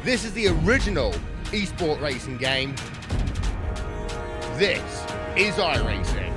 This is the original esport racing game. This is iRacing.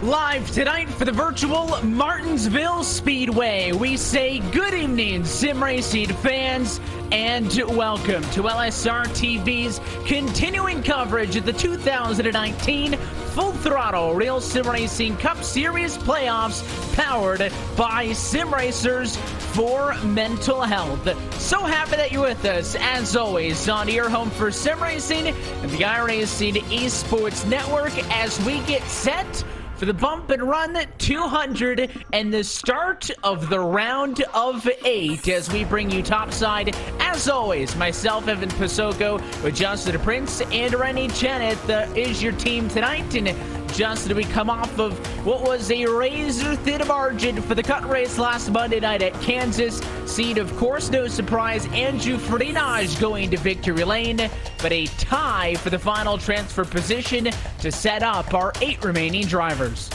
Live tonight for the virtual Martinsville Speedway, we say good evening, sim racing fans, and welcome to LSR TV's continuing coverage of the 2019 Full Throttle Real Sim Racing Cup Series playoffs, powered by Sim Racers for Mental Health. So happy that you're with us, as always, on your home for sim racing and the iRacing Esports Network, as we get set for the Bump and Run 200 and the start of the round of 8, as we bring you topside, as always, myself, Evan Pasoko, with Justin Prince and Rennie Janet is your team tonight. And Justin, we come off of what was a razor-thin margin for the cut race last Monday night at Kansas. Seed, of course, no surprise, Andrew Frenage going to victory lane, but a tie for the final transfer position to set up our 8 remaining drivers.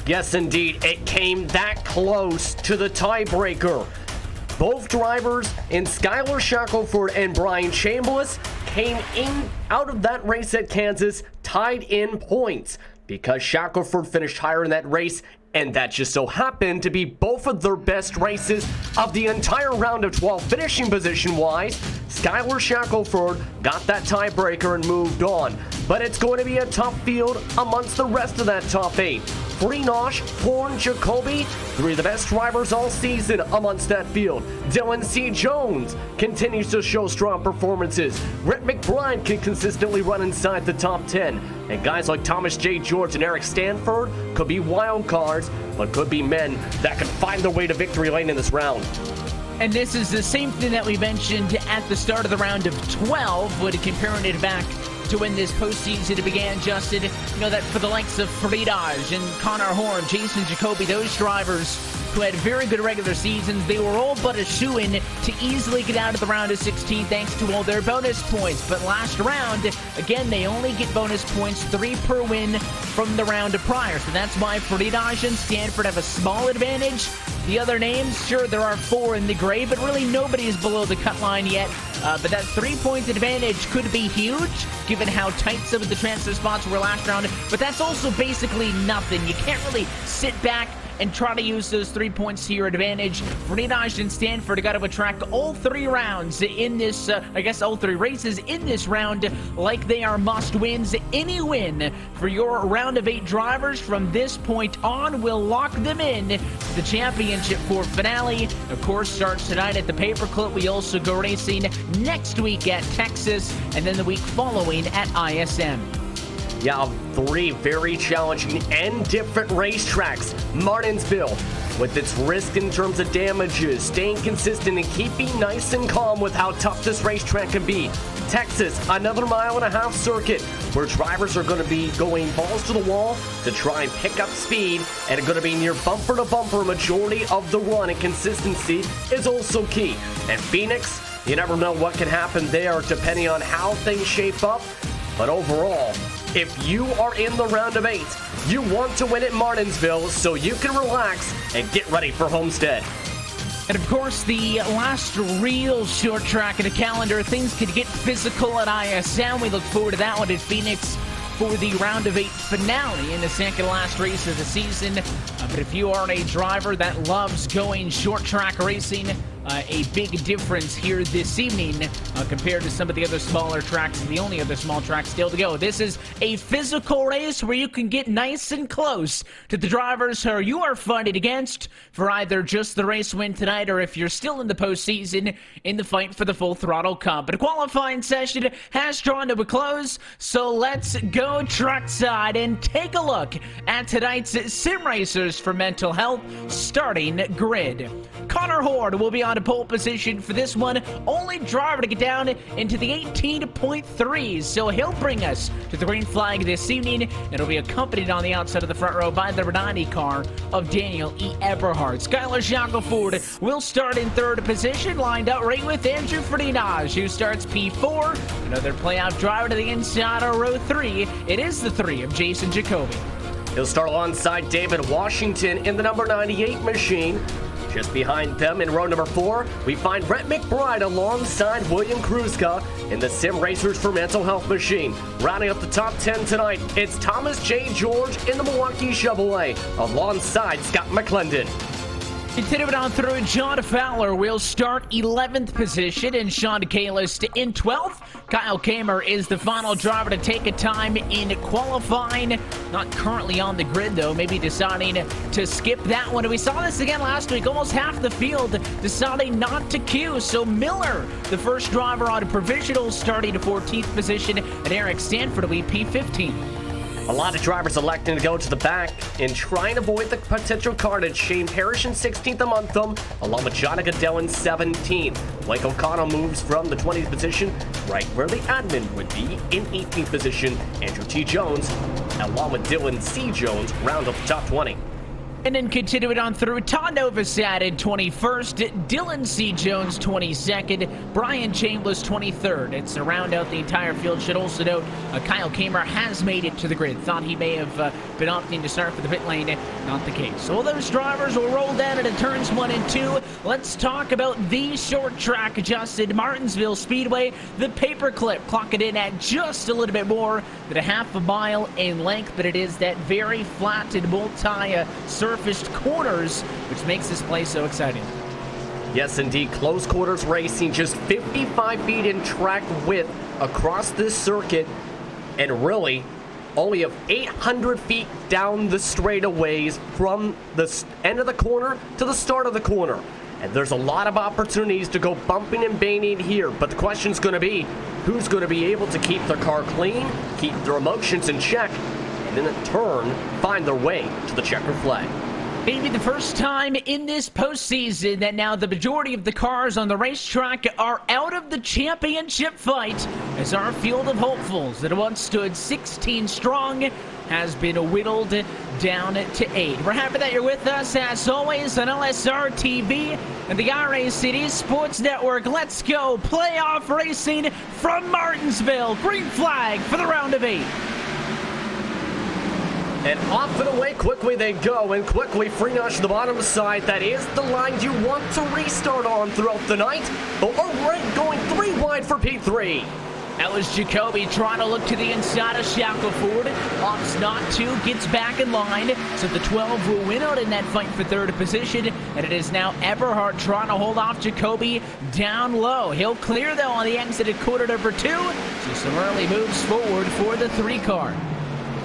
Yes, indeed, it came that close to the tiebreaker. Both drivers in Skylar Shackelford and Brian Chambliss came in out of that race at Kansas tied in points, because Shackelford finished higher in that race, and that just so happened to be both of their best races of the entire round of 12 finishing position-wise. Skylar Shackelford got that tiebreaker and moved on, but it's going to be a tough field amongst the rest of that top 8. Frenosh, Horn, Jacoby, 3 of the best drivers all season amongst that field. Dylan C. Jones continues to show strong performances. Rhett McBride can consistently run inside the top 10. And guys like Thomas J. George and Eric Stanford could be wild cards, but could be men that could find their way to victory lane in this round. And this is the same thing that we mentioned at the start of the round of 12, when comparing it back to when this postseason began, Justin. You know that for the likes of Frenage and Connor Horn, Jason Jacoby, those drivers who had very good regular seasons, they were all but a shoo-in to easily get out of the round of 16 thanks to all their bonus points. But last round, again, they only get bonus points, 3 per win from the round prior. So that's why Frenage and Stanford have a small advantage. The other names, sure, there are 4 in the gray, but really nobody is below the cut line yet. But that 3-point advantage could be huge, given how tight some of the transfer spots were last round. But that's also basically nothing. You can't really sit back and try to use those 3 points to your advantage. Frenage and Stanford got to attract all 3 rounds in this, all 3 races in this round like they are must-wins. Any win for your round of 8 drivers from this point on will lock them in to the championship for finale. Of course, starts tonight at the Paperclip. We also go racing next week at Texas, and then the week following at ISM. Yeah, 3 very challenging and different racetracks. Martinsville, with its risk in terms of damages, staying consistent and keeping nice and calm with how tough this racetrack can be. Texas, another 1.5 mile circuit where drivers are going to be going balls to the wall to try and pick up speed, and are going to be near bumper to bumper majority of the run, and consistency is also key. And Phoenix, you never know what can happen there depending on how things shape up. But overall, if you are in the round of 8, you want to win at Martinsville so you can relax and get ready for Homestead. And of course, the last real short track of the calendar, things could get physical at ISM. We look forward to that one in Phoenix for the round of 8 finale in the second last race of the season. But if you are a driver that loves going short track racing, a big difference here this evening compared to some of the other smaller tracks, the only other small track still to go. This is a physical race where you can get nice and close to the drivers who you are fighting against for either just the race win tonight or if you're still in the postseason in the fight for the full Throttle Cup. But a qualifying session has drawn to a close, so let's go trackside and take a look at tonight's sim racers for mental health starting grid. Connor Horde will be on a pole position for this one, only driver to get down into the 18.3s, so he'll bring us to the green flag this evening. It'll be accompanied on the outside of the front row by the Renati car of Daniel E. Eberhardt. Skylar Shackelford will start in third position, lined up right with Andrew Ferdinand, who starts P4. Another playoff driver to the inside of row 3. It is the 3 of Jason Jacoby. He'll start alongside David Washington in the number 98 machine. Just behind them in row number 4, we find Brett McBride alongside William Kruska in the Sim Racers for Mental Health machine. Rounding up the top 10 tonight, it's Thomas J. George in the Milwaukee Chevrolet alongside Scott McClendon. Continuing on through, John Fowler will start 11th position and Sean Kalis in 12th. Kyle Kamer is the final driver to take a time in qualifying. Not currently on the grid, though, maybe deciding to skip that one. And we saw this again last week, almost half the field deciding not to queue. So Miller, the first driver on a provisional, starting to 14th position, and Eric Stanford will be P15. A lot of drivers electing to go to the back and trying to avoid the potential carnage. Shane Parrish in 16th among them, along with John Goodell in 17th. Blake O'Connell moves from the 20th position, right where the admin would be in 18th position. Andrew T. Jones, along with Dylan C. Jones, round up the top 20. And then continuing on through, Todd Novosad in 21st, Dylan C. Jones 22nd, Brian Chambliss 23rd. It's to round out the entire field. Should also note, Kyle Kamer has made it to the grid. Thought he may have been opting to start for the pit lane. Not the case. So all those drivers will roll down into turns 1 and 2. Let's talk about the short track adjusted Martinsville Speedway. The paperclip clocking in at just a little bit more than a half a mile in length, but it is that very flat and surfaced corners, which makes this place so exciting. Yes, indeed. Close quarters racing, just 55 feet in track width across this circuit, and really only of 800 feet down the straightaways from the end of the corner to the start of the corner. And there's a lot of opportunities to go bumping and banging here, but the question's going to be, who's going to be able to keep their car clean, keep their emotions in check, and in turn, find their way to the checker flag. Maybe the first time in this postseason that now the majority of the cars on the racetrack are out of the championship fight, as our field of hopefuls that once stood 16 strong has been whittled down to 8. We're happy that you're with us, as always, on LSR TV and the iRacing Sports Network. Let's go playoff racing from Martinsville. Green flag for the round of 8. And off and away quickly they go, and quickly Freenash to the bottom side. That is the line you want to restart on throughout the night. But we're going 3 wide for P3. That was Jacoby trying to look to the inside of Shackelford. Opts not to, gets back in line. So the 12 will win out in that fight for third position. And it is now Eberhardt trying to hold off Jacoby down low. He'll clear, though, on the exit at quarter number 2. So some early moves forward for the 3 car.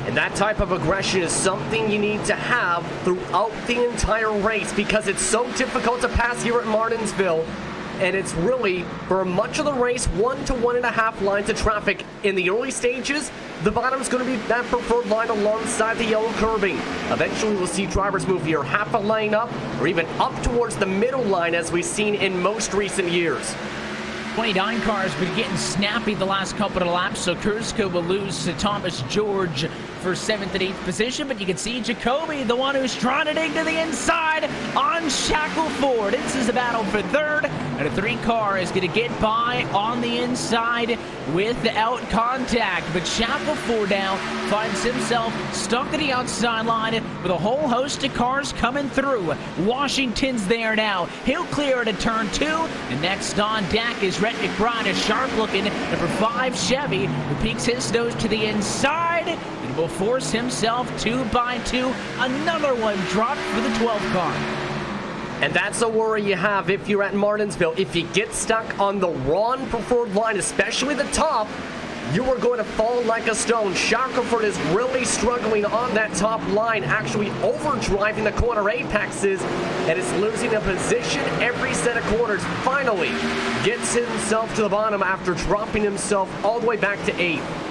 And that type of aggression is something you need to have throughout the entire race, because it's so difficult to pass here at Martinsville. And it's really, for much of the race, 1 to 1.5 lines of traffic. In the early stages, the bottom's going to be that preferred line alongside the yellow curbing. Eventually, we'll see drivers move here half a lane up, or even up towards the middle line, as we've seen in most recent years. 29 cars been getting snappy the last couple of laps, so Kurska will lose to Thomas George for 7th and 8th position, but you can see Jacoby, the one who's trying to dig to the inside on Shackelford. This is a battle for third, and a 3 car is going to get by on the inside without contact, but Shackelford now finds himself stuck at the outside line with a whole host of cars coming through. Washington's there now. He'll clear it at turn 2, and next on deck is Brett McBride, a sharp-looking number 5 Chevy, who peeks his nose to the inside and will force himself 2 by 2. Another one dropped for the 12 car. And that's a worry you have if you're at Martinsville. If you get stuck on the wrong preferred line, especially the top, you are going to fall like a stone. Shackelford is really struggling on that top line, actually overdriving the corner apexes, and is losing a position every set of corners. Finally gets himself to the bottom after dropping himself all the way back to 8th.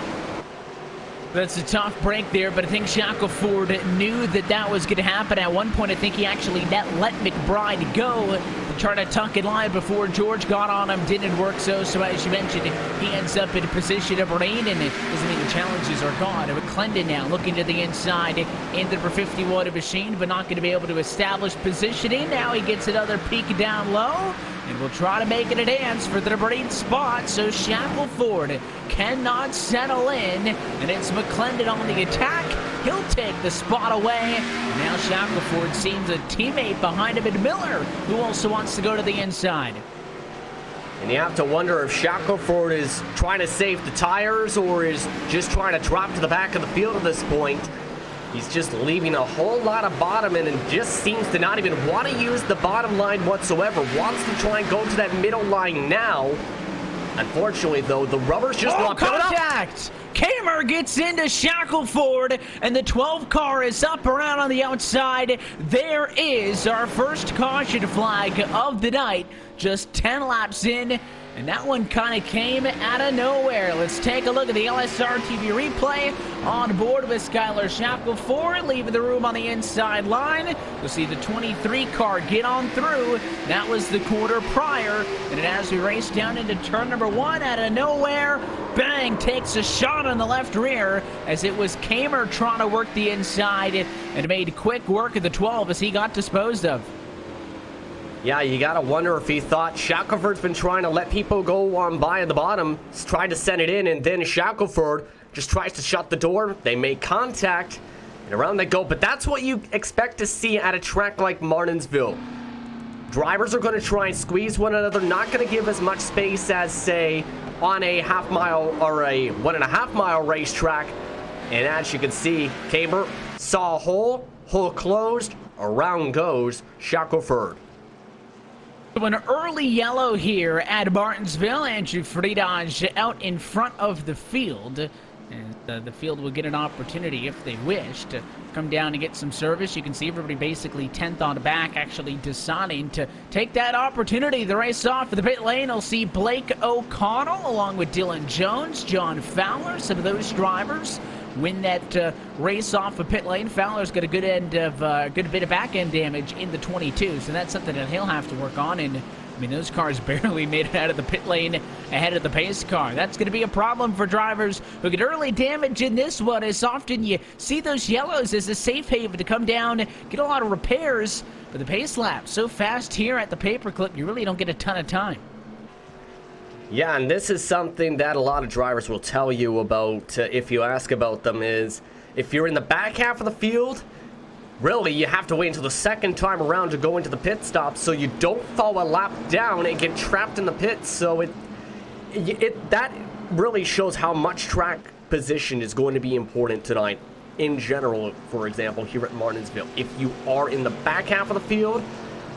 That's a tough break there, but I think Shackelford knew that that was going to happen. At one point, I think he actually let McBride go to try to tuck in line before George got on him. Didn't work so as you mentioned, he ends up in a position of rain, and it doesn't mean the challenges are gone. McClendon now looking to the inside in the 51 machine, but not going to be able to establish positioning. Now he gets another peek down low, and will try to make it a dance for the number 8 spot. So Shackelford cannot settle in, and it's McClendon on the attack. He'll take the spot away. Now Shackelford seems a teammate behind him in Miller, who also wants to go to the inside. And you have to wonder if Shackelford is trying to save the tires or is just trying to drop to the back of the field at this point. He's just leaving a whole lot of bottom in and just seems to not even want to use the bottom line whatsoever. Wants to try and go to that middle line now. Unfortunately, though, the rubber's just not good enough. Contact! Kamer gets into Shackelford, and the 12 car is up around on the outside. There is our first caution flag of the night. Just 10 laps in, and that one kind of came out of nowhere. Let's take a look at the LSR TV replay. On board with Skylar Shackelford, leaving the room on the inside line. You'll see the 23 car get on through. That was the quarter prior. And as we race down into turn number 1, out of nowhere, bang, takes a shot on the left rear as it was Kamer trying to work the inside and made quick work of the 12 as he got disposed of. Yeah, you gotta wonder if he thought Shackelford's been trying to let people go on by at the bottom, tried to send it in, and then Shackelford just tries to shut the door. They make contact, and around they go. But that's what you expect to see at a track like Martinsville. Drivers are going to try and squeeze one another, not going to give as much space as, say, on a half-mile or a 1.5-mile racetrack. And as you can see, Kamer saw a hole closed, around goes Shackelford. An early yellow here at Martinsville. Andrew Friedage out in front of the field. And the field will get an opportunity if they wish to come down and get some service. You can see everybody basically 10th on the back, actually deciding to take that opportunity. The race off for the pit lane. I'll see Blake O'Connell along with Dylan Jones, John Fowler, some of those drivers win that race off of pit lane. Fowler's got a good bit of back end damage in the 22, so that's something that he'll have to work on. And I mean, those cars barely made it out of the pit lane ahead of the pace car. That's going to be a problem for drivers who get early damage in this one. As often you see those yellows as a safe haven to come down, get a lot of repairs. But the pace lap so fast here at the paperclip, you really don't get a ton of time. Yeah, and this is something that a lot of drivers will tell you about if you ask about them, is if you're in the back half of the field, really you have to wait until the second time around to go into the pit stop so you don't fall a lap down and get trapped in the pits. So that really shows how much track position is going to be important tonight in general. For example, here at Martinsville, if you are in the back half of the field,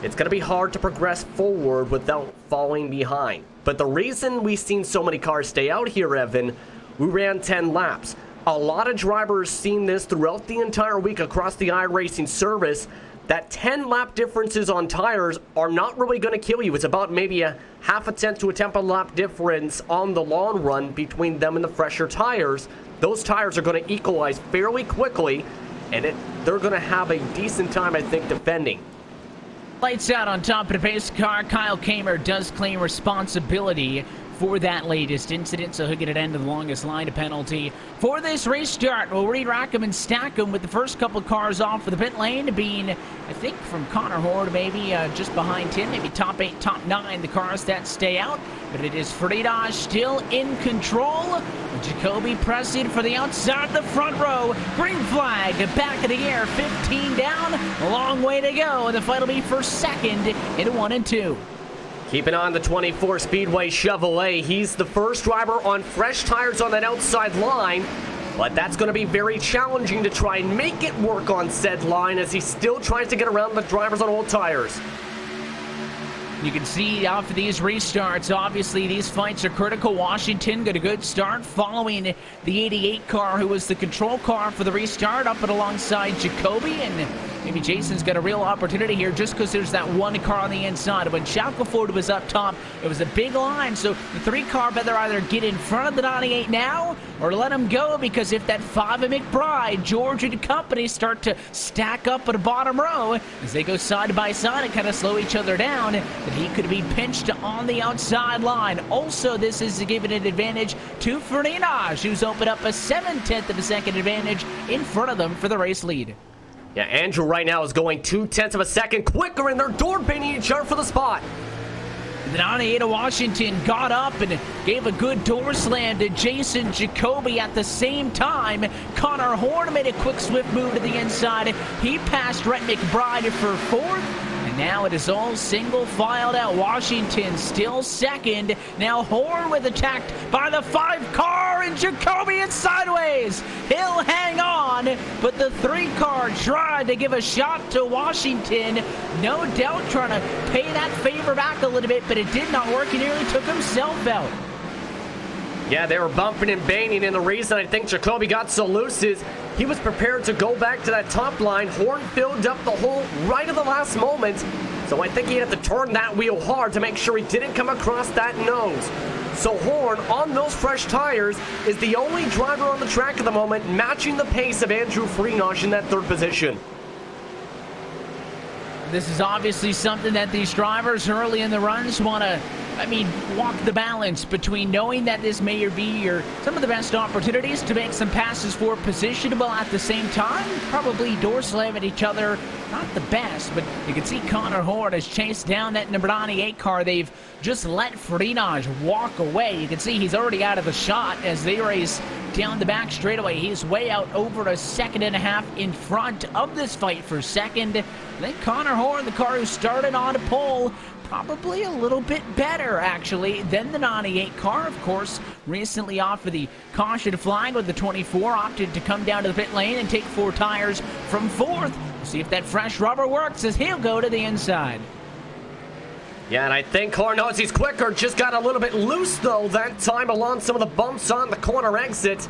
it's going to be hard to progress forward without falling behind. But the reason we've seen so many cars stay out here, Evan, we ran 10 laps. A lot of drivers seen this throughout the entire week across the iRacing service, that 10 lap differences on tires are not really going to kill you. It's about maybe a half a tenth to a tenth of a lap difference on the long run between them and the fresher tires. Those tires are going to equalize fairly quickly, and they're going to have a decent time, I think, defending. Lights out on top of the pace car. Kyle Kamer does claim responsibility for that latest incident, so he'll get an end of the longest line penalty for this race start. We'll re-rack him and stack him with the first couple cars off of the pit lane being, I think, from Connor Horde, maybe just behind him, maybe top 8, top 9, the cars that stay out. But it is Friedage still in control. Jacoby pressing for the outside of the front row. Green flag, back of the air, 15 down. A long way to go, and the fight will be for second in 1 and 2. Keeping on the 24 Speedway Chevrolet, he's the first driver on fresh tires on that outside line, but that's going to be very challenging to try and make it work on said line as he still tries to get around the drivers on old tires. You can see off of these restarts, obviously these fights are critical. Washington got a good start following the 88 car, who was the control car for the restart, up and alongside Jacoby. And maybe Jason's got a real opportunity here just because there's that one car on the inside. When Shackelford was up top, it was a big line. So the 3 car better either get in front of the 98 now or let him go, because if that 5 of McBride, George and company start to stack up at the bottom row as they go side by side and kind of slow each other down, that he could be pinched on the outside line. Also, this is giving an advantage to Ferdinand, who's opened up a 7/10 of a second advantage in front of them for the race lead. Yeah, Andrew right now is going 2/10 of a second quicker, and they're door banging each other for the spot. The 98 of Washington got up and gave a good door slam to Jason Jacoby. At the same time, Connor Horn made a quick swift move to the inside. He passed Rhett McBride for 4th. And now it is all single filed out. Washington still second. Now Horn with attacked by the 5 car, and Jacoby is sideways. He'll hang on, but the 3 car tried to give a shot to Washington. No doubt trying to pay that favor back a little bit, but it did not work. He nearly took himself out. Yeah, they were bumping and banging, and the reason I think Jacoby got so loose is he was prepared to go back to that top line. Horn filled up the hole right at the last moment, so I think he had to turn that wheel hard to make sure he didn't come across that nose. So Horn, on those fresh tires, is the only driver on the track at the moment matching the pace of Andrew Freenosh in that 3rd position. This is obviously something that these drivers early in the runs want to, walk the balance between knowing that this may be some of the best opportunities to make some passes for position, while at the same time probably door slam at each other. Not the best, but you can see Connor Horn has chased down that number 98 car. They've just let Ferdinand walk away. You can see he's already out of the shot as they race down the back straightaway. He's way out over a 1.5 seconds in front of this fight for second. I think Connor Horn, the car who started on a pole, probably a little bit better, actually, than the 98 car. Of course, recently off of the caution flag with the 24, opted to come down to the pit lane and take 4 tires from 4th. We'll see if that fresh rubber works as he'll go to the inside. Yeah, and I think Horn knows he's quicker. Just got a little bit loose, though, that time along some of the bumps on the corner exit.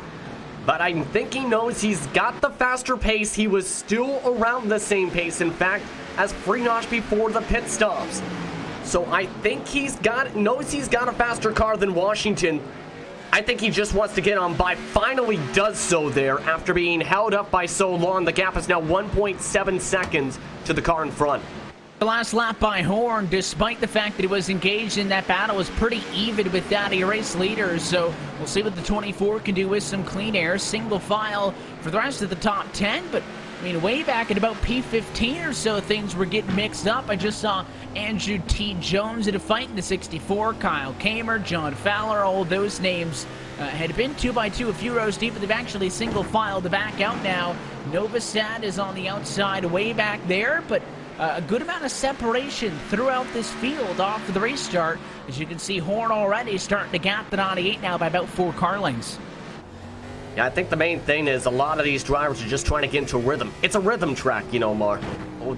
But I think he knows he's got the faster pace. He was still around the same pace, in fact, as Freenosh before the pit stops. So I think knows he's got a faster car than Washington. I think he just wants to get on by. Finally does so there after being held up by so long. The gap is now 1.7 seconds to the car in front. The last lap by Horn, despite the fact that he was engaged in that battle, was pretty even with that race leader. So we'll see what the 24 can do with some clean air. Single file for the rest of the top 10, but way back at about P15 or so, things were getting mixed up. I just saw Andrew T. Jones in a fight in the 64, Kyle Kamer, John Fowler, all those names had been 2x2 a few rows deep, but they've actually single filed the back out now. Novosad is on the outside way back there, but a good amount of separation throughout this field off of the restart. As you can see, Horn already starting to gap the 98 now by about 4 car lengths. Yeah, I think the main thing is a lot of these drivers are just trying to get into rhythm. It's a rhythm track, Mark.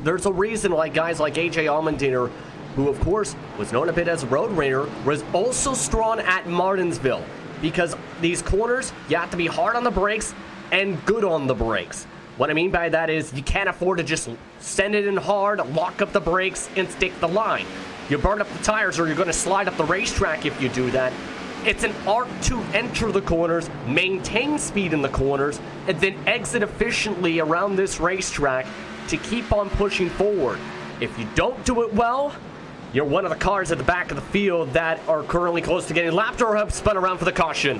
There's a reason why guys like AJ Allmendinger, who of course was known a bit as a road racer, was also strong at Martinsville. Because these corners, you have to be hard on the brakes and good on the brakes. What I mean by that is you can't afford to just send it in hard, lock up the brakes, and stick the line. You burn up the tires or you're going to slide up the racetrack if you do that. It's an art to enter the corners, maintain speed in the corners, and then exit efficiently around this racetrack to keep on pushing forward. If you don't do it well, you're one of the cars at the back of the field that are currently close to getting lapped or have spun around for the caution.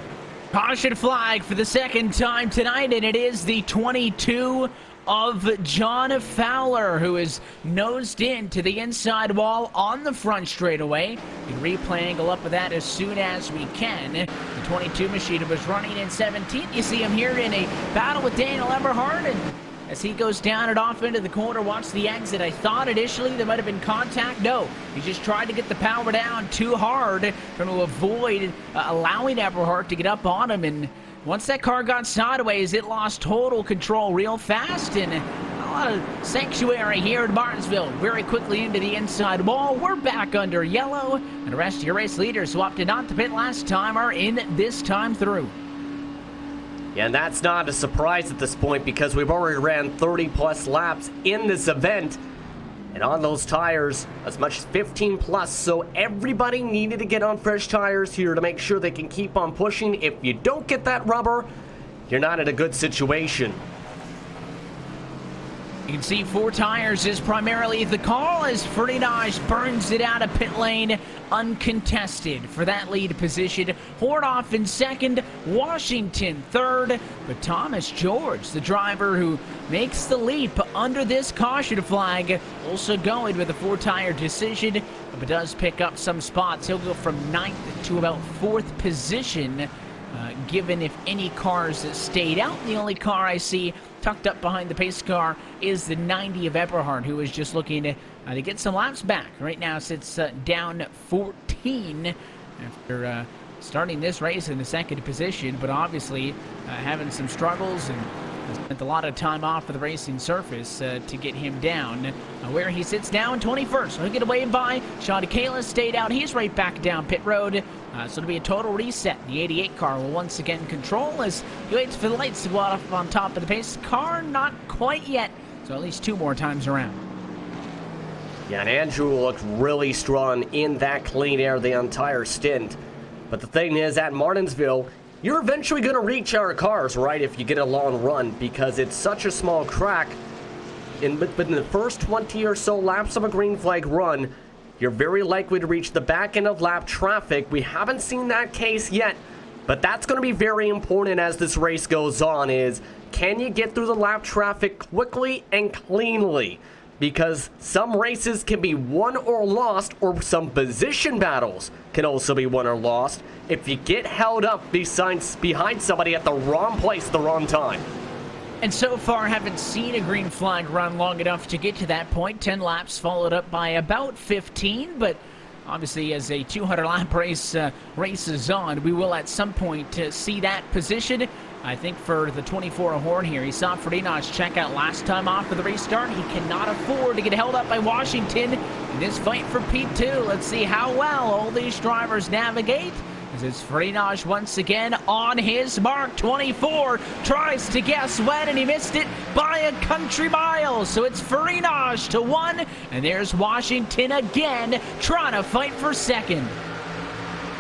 Caution flag for the second time tonight, and it is the 22 of John Fowler, who is nosed into the inside wall on the front straightaway. We can replay angle up with that as soon as we can. The 22 machine was running in 17th. You see him here in a battle with Daniel Eberhard, and as he goes down and off into the corner, watch the exit. I thought initially there might have been contact. No, he just tried to get the power down too hard, trying to avoid allowing Eberhard to get up on him. And once that car got sideways, it lost total control real fast, and lot of sanctuary here in Martinsville. Very quickly into the inside wall. We're back under yellow, and the rest of your race leaders who opted not to pit last time are in this time through. Yeah, and that's not a surprise at this point because we've already ran 30-plus laps in this event. And on those tires, as much as 15 plus, so everybody needed to get on fresh tires here to make sure they can keep on pushing. If you don't get that rubber, you're not in a good situation. You can see 4 tires is primarily the call as Ferdinand burns it out of pit lane uncontested for that lead position. Horn off in second, Washington third, but Thomas George, the driver who makes the leap under this caution flag, also going with a 4-tire decision, but does pick up some spots. He'll go from 9th to about 4th position. Given if any cars stayed out. The only car I see tucked up behind the pace car is the 90 of Eberhard, who is just looking to get some laps back. Right now sits down 14 after starting this race in the 2nd position, but obviously having some struggles and spent a lot of time off of the racing surface to get him down. Where he sits down 21st. So he'll get away by Sean Kalis, stayed out. He's right back down pit road. So it'll be a total reset. The 88 car will once again control as he waits for the lights to go off on top of the pace car. Not quite yet. So at least 2 more times around. Yeah, and Andrew looked really strong in that clean air the entire stint. But the thing is, at Martinsville, you're eventually going to reach our cars, right, if you get a long run, because it's such a small track. But in the first 20 or so laps of a green flag run, you're very likely to reach the back end of lap traffic. We haven't seen that case yet, but that's going to be very important as this race goes on, is can you get through the lap traffic quickly and cleanly? Because some races can be won or lost, or some position battles can also be won or lost if you get held up behind somebody at the wrong place at the wrong time. And so far, haven't seen a green flag run long enough to get to that point. 10 laps followed up by about 15, but obviously as a 200-lap race races on, we will at some point see that position. I think for the 24 Horn here, he saw Ferdinand's check out last time off of the restart. He cannot afford to get held up by Washington in this fight for P2. Let's see how well all these drivers navigate. As it's Ferdinand once again on his mark. 24 tries to guess when, and he missed it by a country mile. So it's Ferdinand to 1, and there's Washington again trying to fight for 2nd.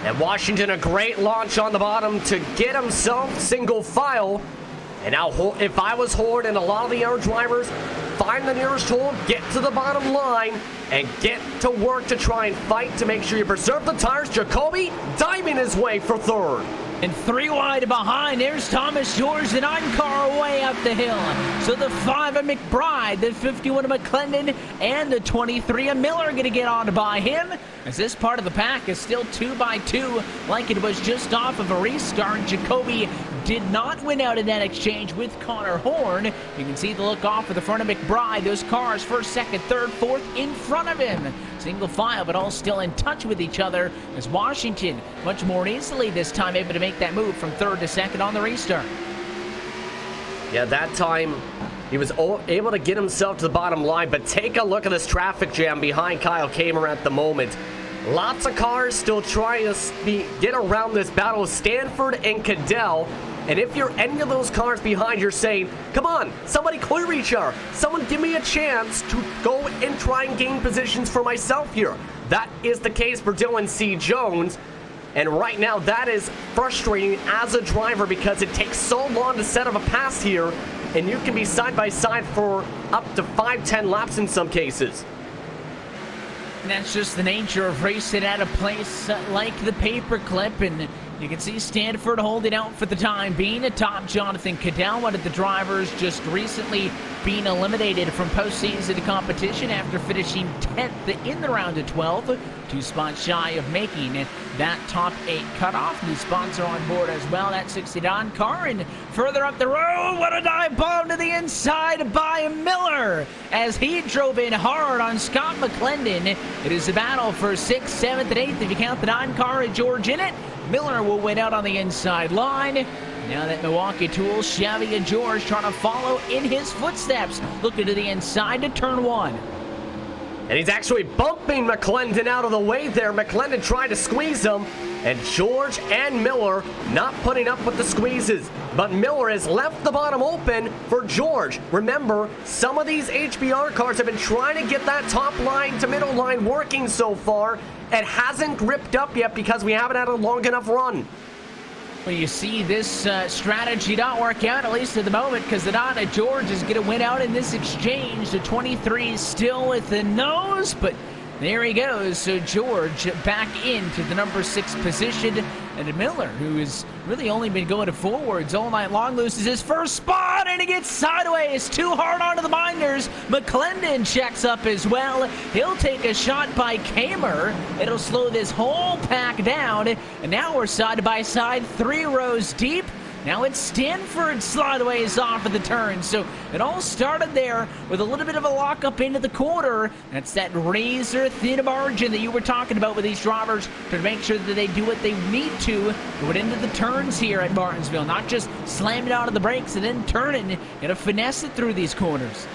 And Washington, a great launch on the bottom to get himself single file. And now if I was Horn and a lot of the other drivers, find the nearest hole, get to the bottom line, and get to work to try and fight to make sure you preserve the tires. Jacoby diving his way for 3rd. And 3 wide behind, there's Thomas George, the 9 car away up the hill. So the 5 of McBride, the 51 of McClendon, and the 23 of Miller are going to get on by him. As this part of the pack is still 2 by 2, like it was just off of a restart. Jacoby did not win out in that exchange with Connor Horn. You can see the look off of the front of McBride. Those cars, 1st, 2nd, 3rd, 4th in front of him. Single file, but all still in touch with each other as Washington, much more easily this time, able to make that move from 3rd to 2nd on the restart. Yeah, that time he was able to get himself to the bottom line, but take a look at this traffic jam behind Kyle Kamer at the moment. Lots of cars still trying to get around this battle of Stanford and Cadell. And if you're any of those cars behind, you're saying, come on, somebody clear each other. Someone give me a chance to go and try and gain positions for myself here. That is the case for Dylan C. Jones. And right now, that is frustrating as a driver because it takes so long to set up a pass here. And you can be side by side for up to 5-10 laps in some cases. And that's just the nature of racing at a place like the Paperclip. And you can see Stanford holding out for the time being atop Jonathan Cadell, one of the drivers just recently being eliminated from postseason competition after finishing 10th in the round of 12. 2 spots shy of making that top 8 cutoff. New sponsor on board as well, that 69 car. And further up the road, what a dive bomb to the inside by Miller as he drove in hard on Scott McClendon. It is a battle for 6th, 7th, and 8th if you count the 9 car and George in it. Miller will win out on the inside line. Now that Milwaukee Tools, Chevy and George trying to follow in his footsteps. Looking to the inside to turn 1. And he's actually bumping McClendon out of the way there. McClendon trying to squeeze him. And George and Miller not putting up with the squeezes. But Miller has left the bottom open for George. Remember, some of these HBR cars have been trying to get that top line to middle line working so far. It hasn't gripped up yet because we haven't had a long enough run. Well, you see this strategy not work out, at least at the moment, because the Donna George is going to win out in this exchange. The 23 still with the nose, but there he goes. So George back into the number 6 position. And Miller, who has really only been going to forwards all night long, loses his first spot, and he gets sideways. Too hard onto the binders. McClendon checks up as well. He'll take a shot by Kamer. It'll slow this whole pack down. And now we're side by side, 3 rows deep. Now it's Stanford slideways off of the turn. So it all started there with a little bit of a lockup into the corner. That's that razor thin margin that you were talking about with these drivers to make sure that they do what they need to get into the turns here at Martinsville. Not just slamming out of the brakes and then turning. You gotta finesse it through these corners.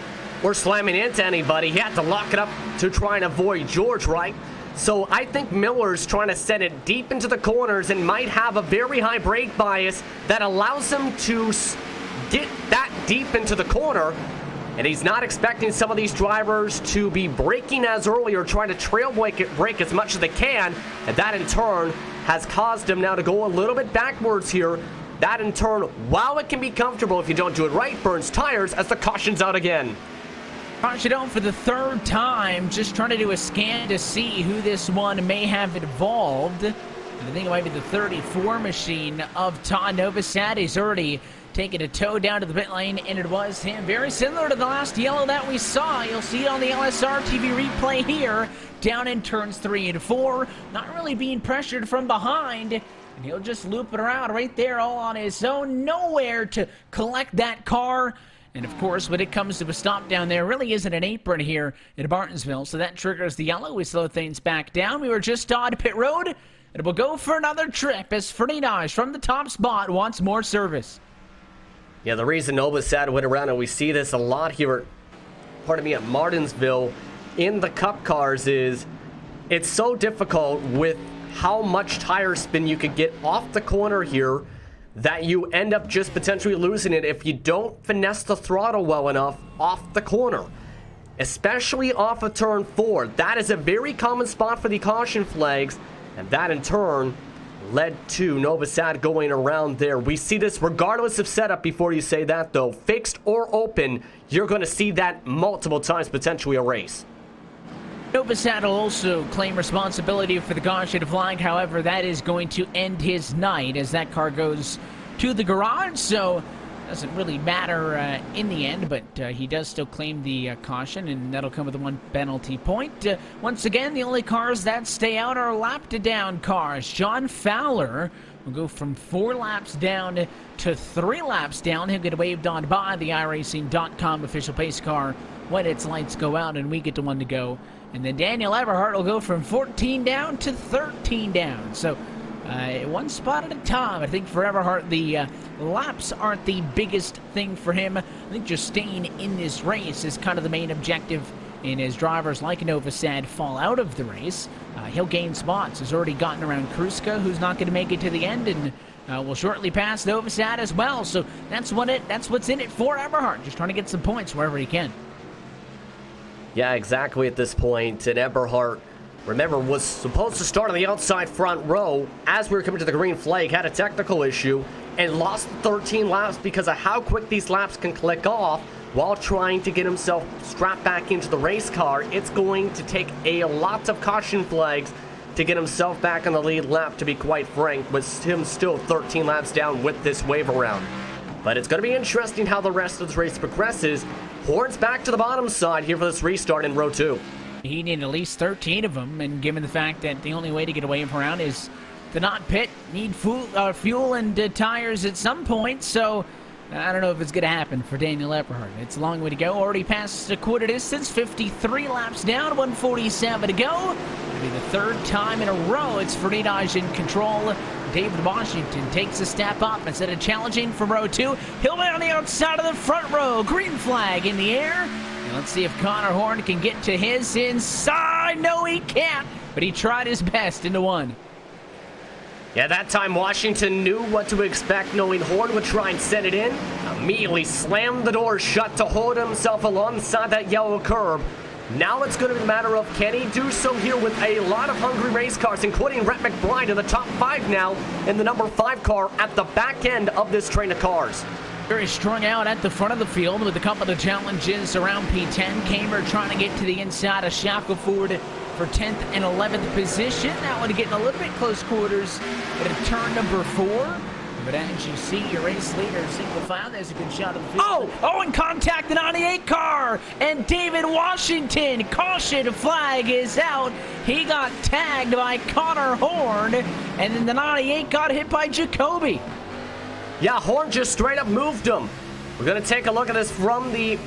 Or slamming into anybody. He had to lock it up to try and avoid George, right? So I think Miller's trying to send it deep into the corners and might have a very high brake bias that allows him to get that deep into the corner. And he's not expecting some of these drivers to be braking as early or trying to trail brake as much as they can. And that in turn has caused him now to go a little bit backwards here. That in turn, while it can be comfortable if you don't do it right, burns tires as the caution's out again. Caution out for the 3rd time, just trying to do a scan to see who this one may have involved. I think it might be the 34 machine of Todd Novosad. He's already taken a toe down to the pit lane, and it was him. Very similar to the last yellow that we saw. You'll see it on the LSR TV replay here. Down in turns 3 and 4. Not really being pressured from behind. And he'll just loop it around right there all on his own. Nowhere to collect that car. And of course, when it comes to a stop down there, really isn't an apron here in Martinsville. So that triggers the yellow. We slow things back down. We were just on pit road. And we'll go for another trip as Fernandez from the top spot wants more service. Yeah, the reason Novosad went around, and we see this a lot here at Martinsville in the Cup cars, is it's so difficult with how much tire spin you could get off the corner here that you end up just potentially losing it if you don't finesse the throttle well enough off the corner, especially off of turn 4. That is a very common spot for the caution flags, and that in turn led to Novosad going around there. We see this regardless of setup. Before you say that though, fixed or open, you're going to see that multiple times, potentially a race. Novosad will also claim responsibility for the caution flag. However, that is going to end his night as that car goes to the garage. So doesn't really matter in the end, but he does still claim the caution, and that'll come with a 1 penalty point. Once again, the only cars that stay out are lapped down cars. John Fowler will go from 4 laps down to 3 laps down. He'll get waved on by the iRacing.com official pace car when its lights go out and we get to 1 to go. And then Daniel Everhart will go from 14 down to 13 down. So 1 spot at a time. I think for Everhart, the laps aren't the biggest thing for him. I think just staying in this race is kind of the main objective. And as drivers like Novosad fall out of the race, he'll gain spots. He's already gotten around Kruska, who's not going to make it to the end, and will shortly pass Novosad as well. So that's what's in it for Everhart. Just trying to get some points wherever he can. Yeah, exactly at this point. And Eberhardt, remember, was supposed to start on the outside front row as we were coming to the green flag, had a technical issue, and lost 13 laps because of how quick these laps can click off while trying to get himself strapped back into the race car. It's going to take a lot of caution flags to get himself back on the lead lap, to be quite frank, with him still 13 laps down with this wave around. But it's going to be interesting how the rest of this race progresses. Horns back to the bottom side here for this restart in row 2. He needed at least 13 of them, and given the fact that the only way to get away from around is to not pit, need fuel and tires at some point, so I don't know if it's going to happen for Daniel Eberhart. It's a long way to go. Already passed a quarter distance, 53 laps down, 147 to go. It'll be the 3rd time in a row it's Fernandez in control. David Washington takes a step up. Instead of challenging for row 2, he'll be on the outside of the front row. Green flag in the air. And let's see if Connor Horn can get to his inside. No, he can't, but he tried his best into 1. Yeah, that time Washington knew what to expect, knowing Horn would try and set it in. Immediately slammed the door shut to hold himself alongside that yellow curb. Now it's going to be a matter of can he do so here with a lot of hungry race cars, including Rhett McBride in the top 5 now in the number 5 car at the back end of this train of cars. Very strung out at the front of the field with a couple of challenges around P10. Kamer trying to get to the inside of Shackelford for 10th and 11th position. That one getting a little bit close quarters at turn number 4. But as you see, your race leader, single file, there's a good shot of the field. Oh, and contact the 98 car. And David Washington, caution flag is out. He got tagged by Connor Horn. And then the 98 got hit by Jacoby. Yeah, Horn just straight up moved him. We're going to take a look at this from the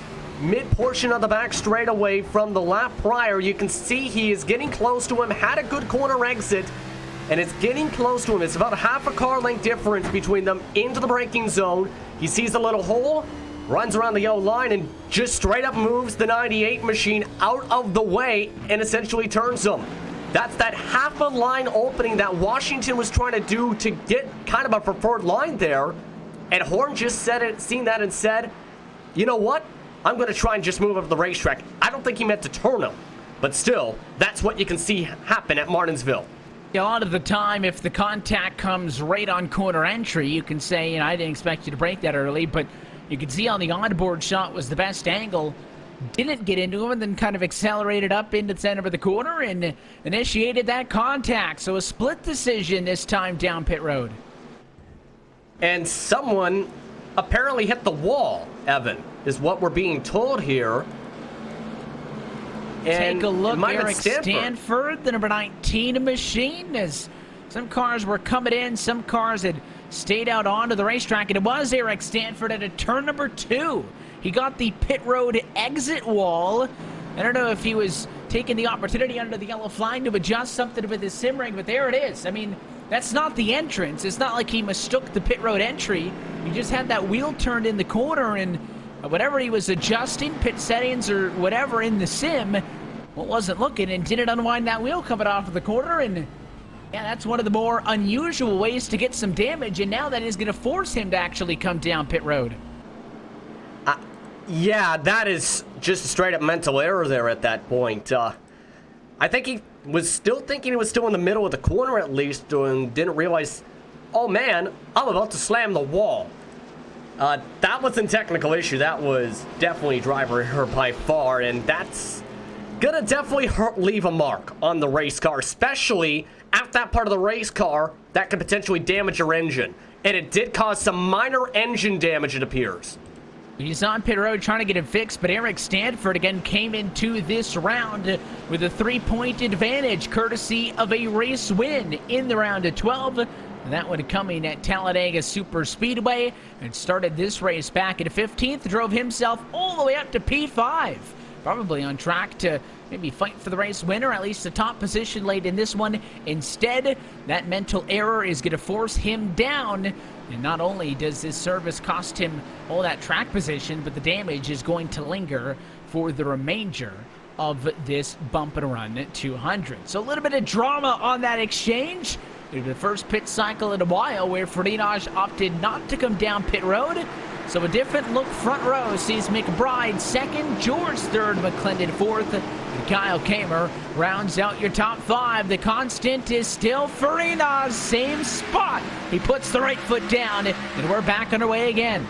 mid portion of the back straightaway from the lap prior. You can see he is getting close to him, had a good corner exit, and it's getting close to him. It's about half a car length difference between them into the braking zone. He sees a little hole, runs around the yellow line, and just straight up moves the 98 machine out of the way and essentially turns him. That's that half a line opening that Washington was trying to do to get kind of a preferred line there. And Horn just seen that and said, you know what? I'm going to try and just move up the racetrack. I don't think he meant to turn him. But still, that's what you can see happen at Martinsville. A lot of the time, if the contact comes right on corner entry, you can say, I didn't expect you to brake that early, but you can see on the onboard shot was the best angle. Didn't get into him and then kind of accelerated up into the center of the corner and initiated that contact. So a split decision this time down pit road. And someone apparently hit the wall, Evan, is what we're being told here. And take a look, Eric Stanford, the number 19 machine, as some cars were coming in, some cars had stayed out onto the racetrack, and it was Eric Stanford at a turn number 2. He got the pit road exit wall. I don't know if he was taking the opportunity under the yellow flag to adjust something with his sim ring, but there it is. I mean, that's not the entrance. It's not like he mistook the pit road entry. He just had that wheel turned in the corner, and whatever he was adjusting, pit settings or whatever in the sim, wasn't looking and didn't unwind that wheel coming off of the corner. And yeah, that's one of the more unusual ways to get some damage, and now that is going to force him to actually come down pit road. Yeah, that is just a straight-up mental error there at that point. I think he was still thinking he was still in the middle of the corner at least, and didn't realize, oh man, I'm about to slam the wall. That wasn't a technical issue. That was definitely driver error by far, and that's gonna definitely leave a mark on the race car, especially at that part of the race car that could potentially damage your engine. And it did cause some minor engine damage, it appears. He's on pit road trying to get it fixed, but Eric Stanford again came into this round with a 3-point advantage, courtesy of a race win in the round of 12. And that one coming at Talladega Super Speedway, and started this race back at 15th, drove himself all the way up to P5. Probably on track to maybe fight for the race winner, at least the top position late in this one. Instead, that mental error is going to force him down. And not only does this service cost him all that track position, but the damage is going to linger for the remainder of this bump and run 200. So a little bit of drama on that exchange. The first pit cycle in a while where Freitas opted not to come down pit road. So a different look front row sees McBride second, George third, McClendon fourth, and Kyle Kamer rounds out your top 5. The constant is still Freitas, same spot. He puts the right foot down, and we're back underway again.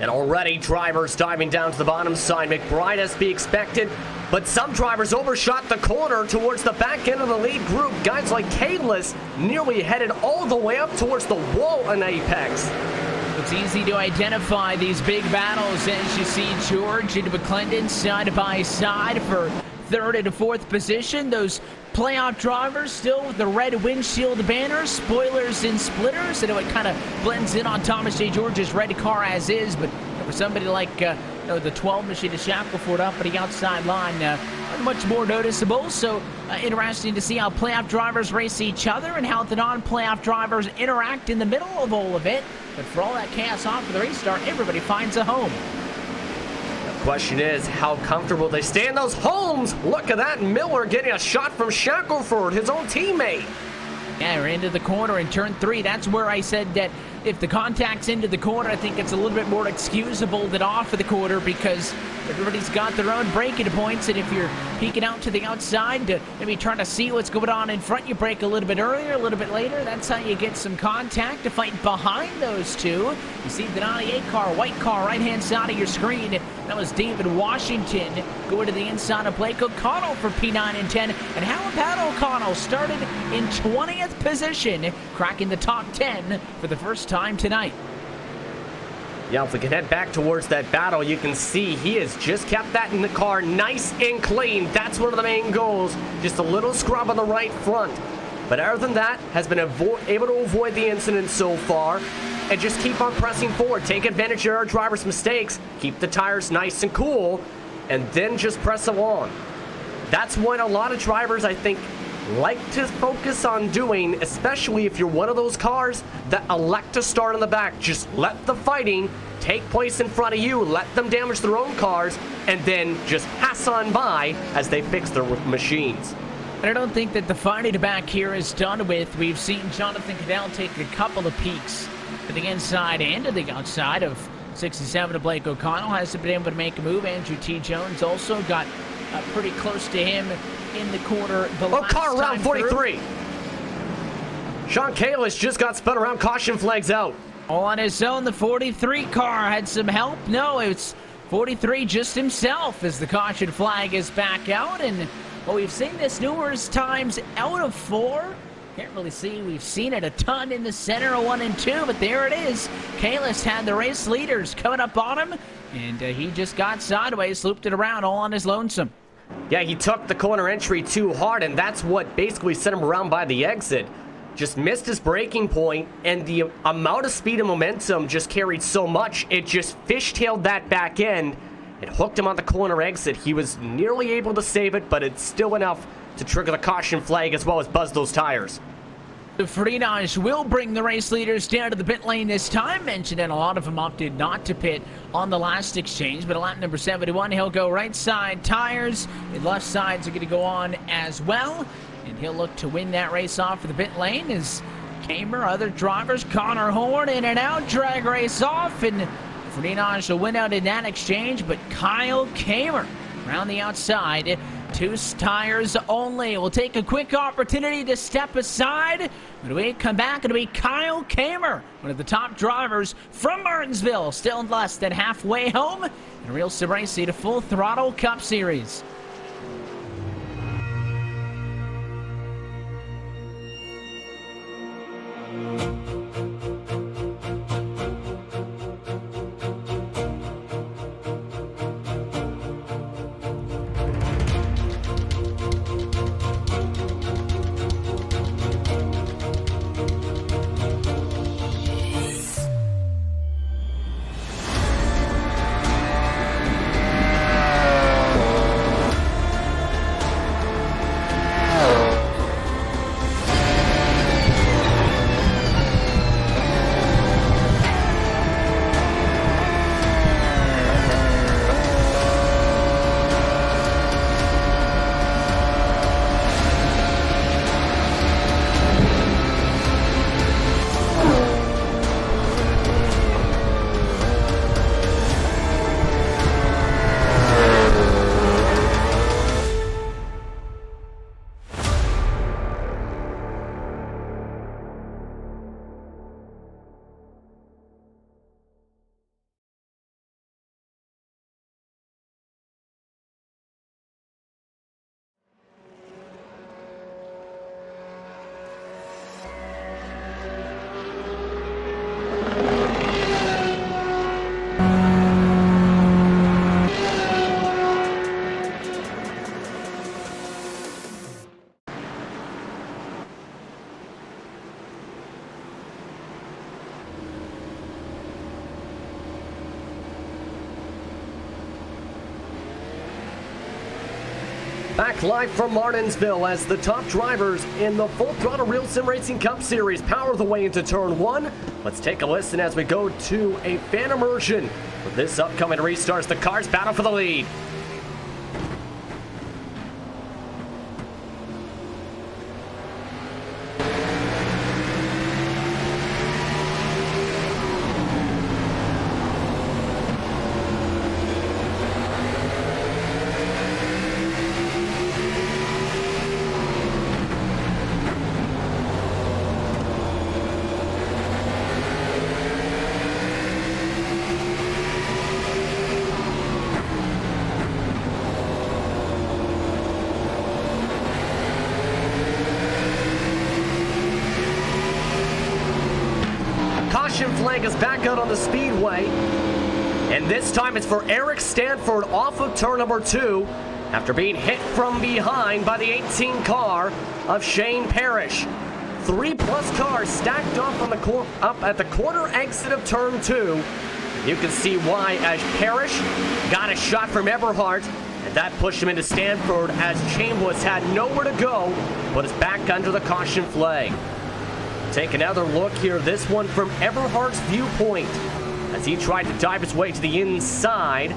And already drivers diving down to the bottom side. McBride as be expected, but some drivers overshot the corner towards the back end of the lead group. Guys like Kalis nearly headed all the way up towards the wall in Apex. It's easy to identify these big battles as you see George and McClendon side by side for third and fourth position. Those playoff drivers still with the red windshield banners, spoilers and splitters. I know it kind of blends in on Thomas J. George's red car as is, but for somebody like the 12 machine of Shackelford up at the outside line. Much more noticeable, so interesting to see how playoff drivers race each other and how the non-playoff drivers interact in the middle of all of it. But for all that chaos off for the restart, everybody finds a home. The question is, how comfortable they stay in those homes. Look at that, Miller getting a shot from Shackelford, his own teammate. Yeah, we're into the corner in turn 3. That's where I said that if the contact's into the corner, I think it's a little bit more excusable than off of the corner because everybody's got their own braking points, and if you're peeking out to the outside to maybe trying to see what's going on in front, you brake a little bit earlier, a little bit later. That's how you get some contact to fight behind those two. You see the 98 car, white car, right-hand side of your screen. That was David Washington going to the inside of Blake O'Connell for P9 and 10. And how about O'Connell started in 20th position, cracking the top 10 for the first time tonight. Yeah, if we can head back towards that battle, you can see he has just kept that in the car nice and clean. That's one of the main goals. Just a little scrub on the right front. But other than that, has been able to avoid the incident so far and just keep on pressing forward. Take advantage of our driver's mistakes. Keep the tires nice and cool and then just press along. That's what a lot of drivers, I think, like to focus on doing, especially if you're one of those cars that elect to start in the back. Just let the fighting take place in front of you, let them damage their own cars, and then just pass on by as they fix their machines. I don't think that the fighting back here is done with. We've seen Jonathan Cadell take a couple of peeks to the inside and to the outside of 67 to Blake O'Connell. Hasn't been able to make a move. Andrew T. Jones also got pretty close to him in the corner. Car around 43. Sean Kalis just got spun around, caution flags out. All on his own, the 43 car had some help. No, it's 43 just himself as the caution flag is back out. And well, we've seen this numerous times out of 4. Can't really see. We've seen it a ton in the center of 1 and 2, but there it is. Kalis had the race leaders coming up on him, and he just got sideways, looped it around all on his lonesome. Yeah, he took the corner entry too hard, and that's what basically sent him around by the exit. Just missed his braking point, and the amount of speed and momentum just carried so much, it just fishtailed that back end. It hooked him on the corner exit. He was nearly able to save it, but it's still enough to trigger the caution flag as well as buzz those tires. The Freenage will bring the race leaders down to the pit lane this time. Mentioned, and a lot of them opted not to pit on the last exchange. But at lap number 71, he'll go right side tires. The left sides are going to go on as well. And he'll look to win that race off for the pit lane as Kamer, other drivers, Connor Horn in and out, drag race off. And Freenage will win out in that exchange. But Kyle Kamer around the outside. 2 tires only. We'll take a quick opportunity to step aside. When we come back, it'll be Kyle Kamer, one of the top drivers from Martinsville, still less than halfway home. And RealSimRacing to Full Throttle Cup Series. Back live from Martinsville as the top drivers in the Full Throttle RealSimRacing Cup Series power the way into turn 1. Let's take a listen as we go to a fan immersion for this upcoming restart as the cars battle for the lead. Caution flag is back out on the speedway, and this time it's for Eric Stanford off of turn number 2 after being hit from behind by the 18 car of Shane Parrish. 3+ cars stacked up on the up at the corner exit of turn 2. You can see why, as Parrish got a shot from Eberhardt, and that pushed him into Stanford as Chambliss had nowhere to go but is back under the caution flag. Take another look here, this one from Eberhardt's viewpoint as he tried to dive his way to the inside.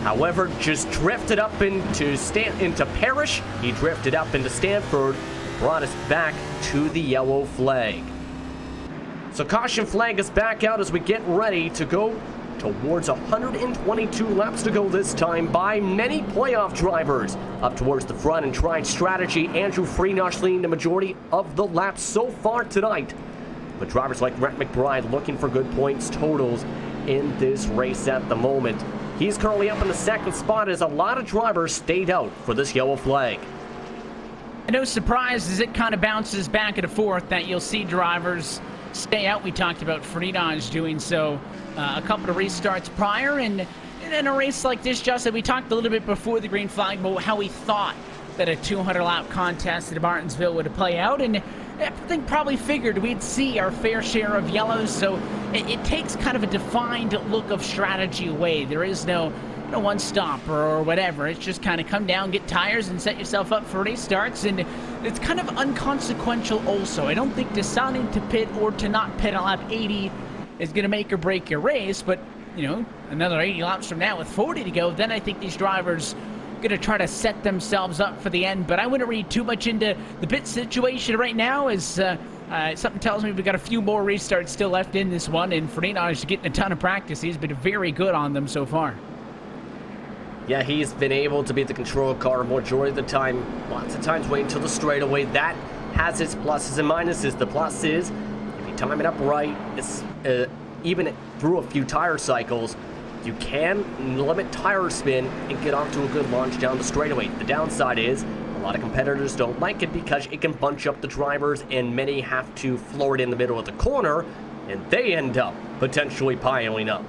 However, just drifted up into Parrish. He drifted up into Stanford, brought us back to the yellow flag. So caution flag is back out as we get ready to go towards 122 laps to go this time by many playoff drivers. Up towards the front and trying strategy, Andrew Freenosh leading the majority of the laps so far tonight. But drivers like Rhett McBride looking for good points totals in this race at the moment. He's currently up in the second spot as a lot of drivers stayed out for this yellow flag. No surprise as it kind of bounces back and forth that you'll see drivers stay out. We talked about Freenosh doing so a couple of restarts prior, and in a race like this, Justin, we talked a little bit before the green flag about how we thought that a 200-lap contest at Martinsville would play out, and I think probably figured we'd see our fair share of yellows, so it takes kind of a defined look of strategy away. There is no one stop or whatever. It's just kind of come down, get tires, and set yourself up for restarts, and it's kind of unconsequential also. I don't think deciding to pit or to not pit on lap 80 is going to make or break your race, but, you know, another 80 laps from now with 40 to go, then I think these drivers are going to try to set themselves up for the end. But I wouldn't read too much into the pit situation right now, as something tells me we've got a few more restarts still left in this one, and Freenosh is getting a ton of practice. He's been very good on them so far. Yeah, he's been able to beat the control car majority of the time. Lots of times waiting until the straightaway. That has its pluses and minuses. The plus is, if you time it up right, it's, even through a few tire cycles, you can limit tire spin and get off to a good launch down the straightaway. The downside is, a lot of competitors don't like it because it can bunch up the drivers, and many have to floor it in the middle of the corner, and they end up potentially piling up.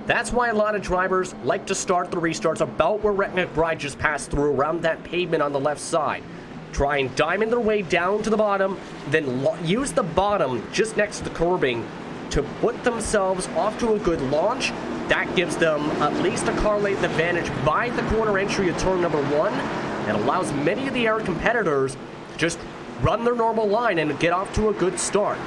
That's why a lot of drivers like to start the restarts about where Rhett McBride just passed through, around that pavement on the left side. Try and diamond their way down to the bottom, then use the bottom just next to the curbing to put themselves off to a good launch. That gives them at least a car length advantage by the corner entry of turn number 1, and allows many of the air competitors to just run their normal line and get off to a good start.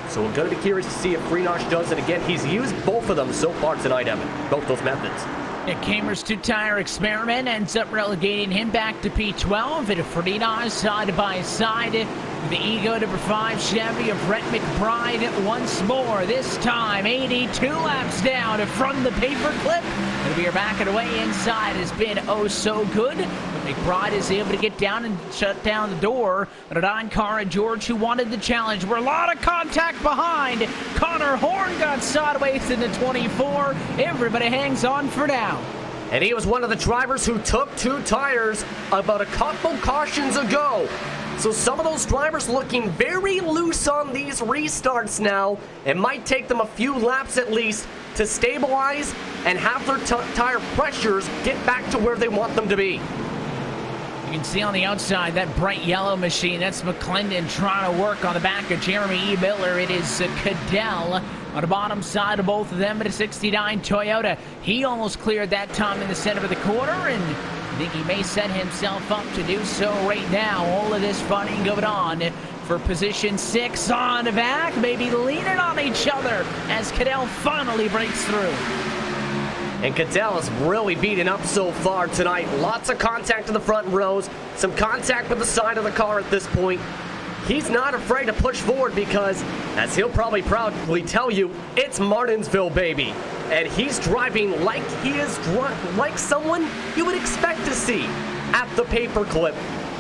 So we're going to be curious to see if Freenosh does it again. He's used both of them so far tonight, Evan, both those methods. Yeah, Kamer's 2-tire experiment ends up relegating him back to P12, and Freenosh side by side with the Ego number 5 Chevy of Rhett McBride once more. This time 82 laps down from the paperclip, and we are backing away inside. Has been oh so good, but McBride is able to get down and shut down the door. But a 9 car and George, who wanted the challenge, were a lot of contact behind. Connor Horn got sideways in the 24. Everybody hangs on for now. And he was one of the drivers who took 2 tires about a couple cautions ago. So some of those drivers looking very loose on these restarts now. It might take them a few laps at least to stabilize and have their tire pressures get back to where they want them to be. You can see on the outside that bright yellow machine. That's McClendon trying to work on the back of Jeremy E. Miller. It is Cadell on the bottom side of both of them at a 69 Toyota. He almost cleared that time in the center of the corner, and think he may set himself up to do so right now. All of this fighting going on for position 6 on the back, maybe leaning on each other as Cadell finally breaks through. And Cadell is really beaten up so far tonight. Lots of contact in the front rows, some contact with the side of the car at this point. He's not afraid to push forward because, as he'll probably proudly tell you, it's Martinsville, baby. And he's driving like he is like someone you would expect to see at the paperclip.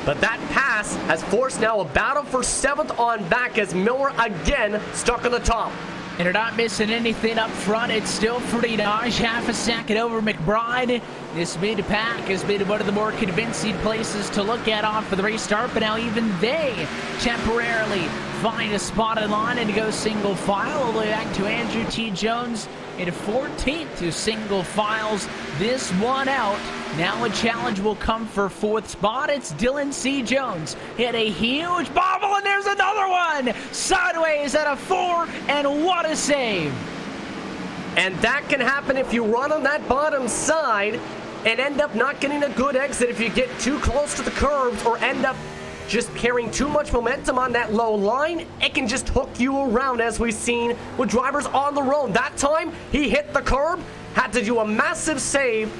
But that pass has forced now a battle for 7th on back as Miller again stuck on the top. And they're not missing anything up front. It's still Freenage, half a second over McBride. This mid-pack has been one of the more convincing places to look at off for the restart, but now even they temporarily find a spotted line and go single file all the way back to Andrew T. Jones in 14th to single files this one out. Now a challenge will come for 4th spot. It's Dylan C. Jones. Hit a huge bobble, and there's another one! Sideways at a 4, and what a save! And that can happen if you run on that bottom side and end up not getting a good exit if you get too close to the curbs or end up just carrying too much momentum on that low line. It can just hook you around, as we've seen with drivers on the road. That time, he hit the curb, had to do a massive save,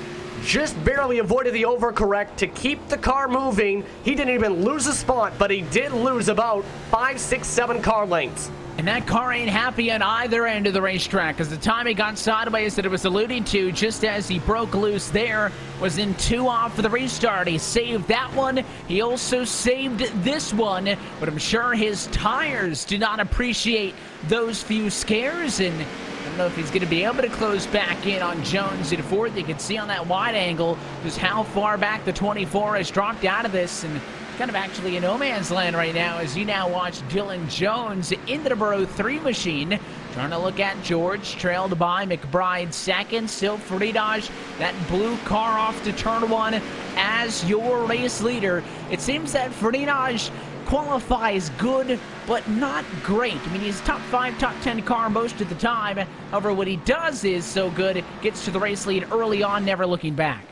just barely avoided the overcorrect to keep the car moving. He didn't even lose a spot, but he did lose about 5, 6, 7 car lengths. And that car ain't happy on either end of the racetrack, because the time he got sideways that it was alluding to just as he broke loose there was in 2 off for the restart. He saved that one. He also saved this one, but I'm sure his tires do not appreciate those few scares, and I don't know if he's going to be able to close back in on Jones in 4th. You can see on that wide angle just how far back the 24 has dropped out of this, and kind of actually in no man's land right now as you now watch Dylan Jones in the number 03 machine. Trying to look at George, trailed by McBride 2nd. Still Freenage, that blue car off to turn 1 as your race leader. It seems that Freenage qualifies good, but not great. I mean, he's top 5, top 10 car most of the time. However, what he does is so good, gets to the race lead early on, never looking back.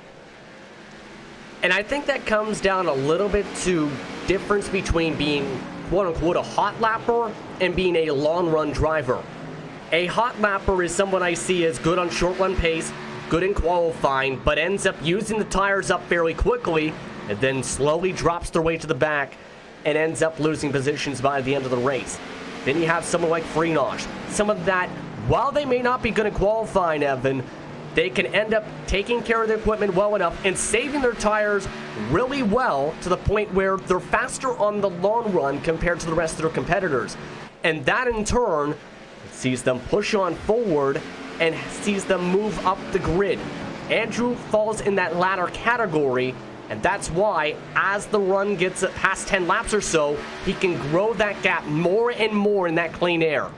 And I think that comes down a little bit to difference between being quote-unquote a hot lapper and being a long-run driver. A hot lapper is someone I see as good on short-run pace, good in qualifying, but ends up using the tires up fairly quickly and then slowly drops their way to the back and ends up losing positions by the end of the race. Then you have someone like Freenage. Someone that, while they may not be good at qualifying, Evan, they can end up taking care of their equipment well enough and saving their tires really well to the point where they're faster on the long run compared to the rest of their competitors. And that in turn sees them push on forward and sees them move up the grid. Andrew falls in that latter category, and that's why as the run gets past 10 laps or so, he can grow that gap more and more in that clean air.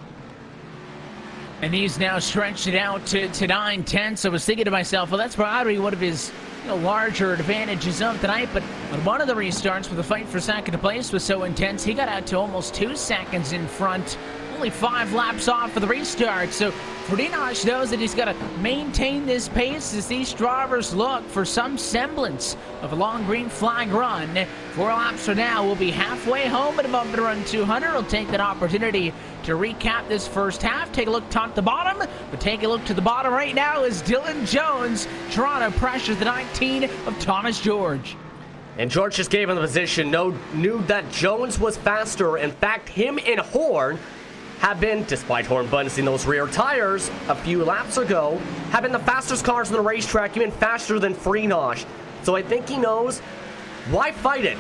And he's now stretched it out to 9/10. So I was thinking to myself, well, that's probably one of his larger advantages of tonight. But on one of the restarts where the fight for second place was so intense, he got out to almost 2 seconds in front. Only 5 laps off for the restart. So Freenage knows that he's got to maintain this pace as these drivers look for some semblance of a long green flag run. 4 laps from now, we'll be halfway home at above the run 200. We'll take that opportunity to recap this first half. Take a look top to bottom, but take a look to the bottom right now as Dylan Jones trying to pressure the 19 of Thomas George. And George just gave him the position, knew that Jones was faster. In fact, him and Horn have been, despite Horn bonusing those rear tires a few laps ago, have been the fastest cars on the racetrack, even faster than Freenage. So I think he knows, why fight it?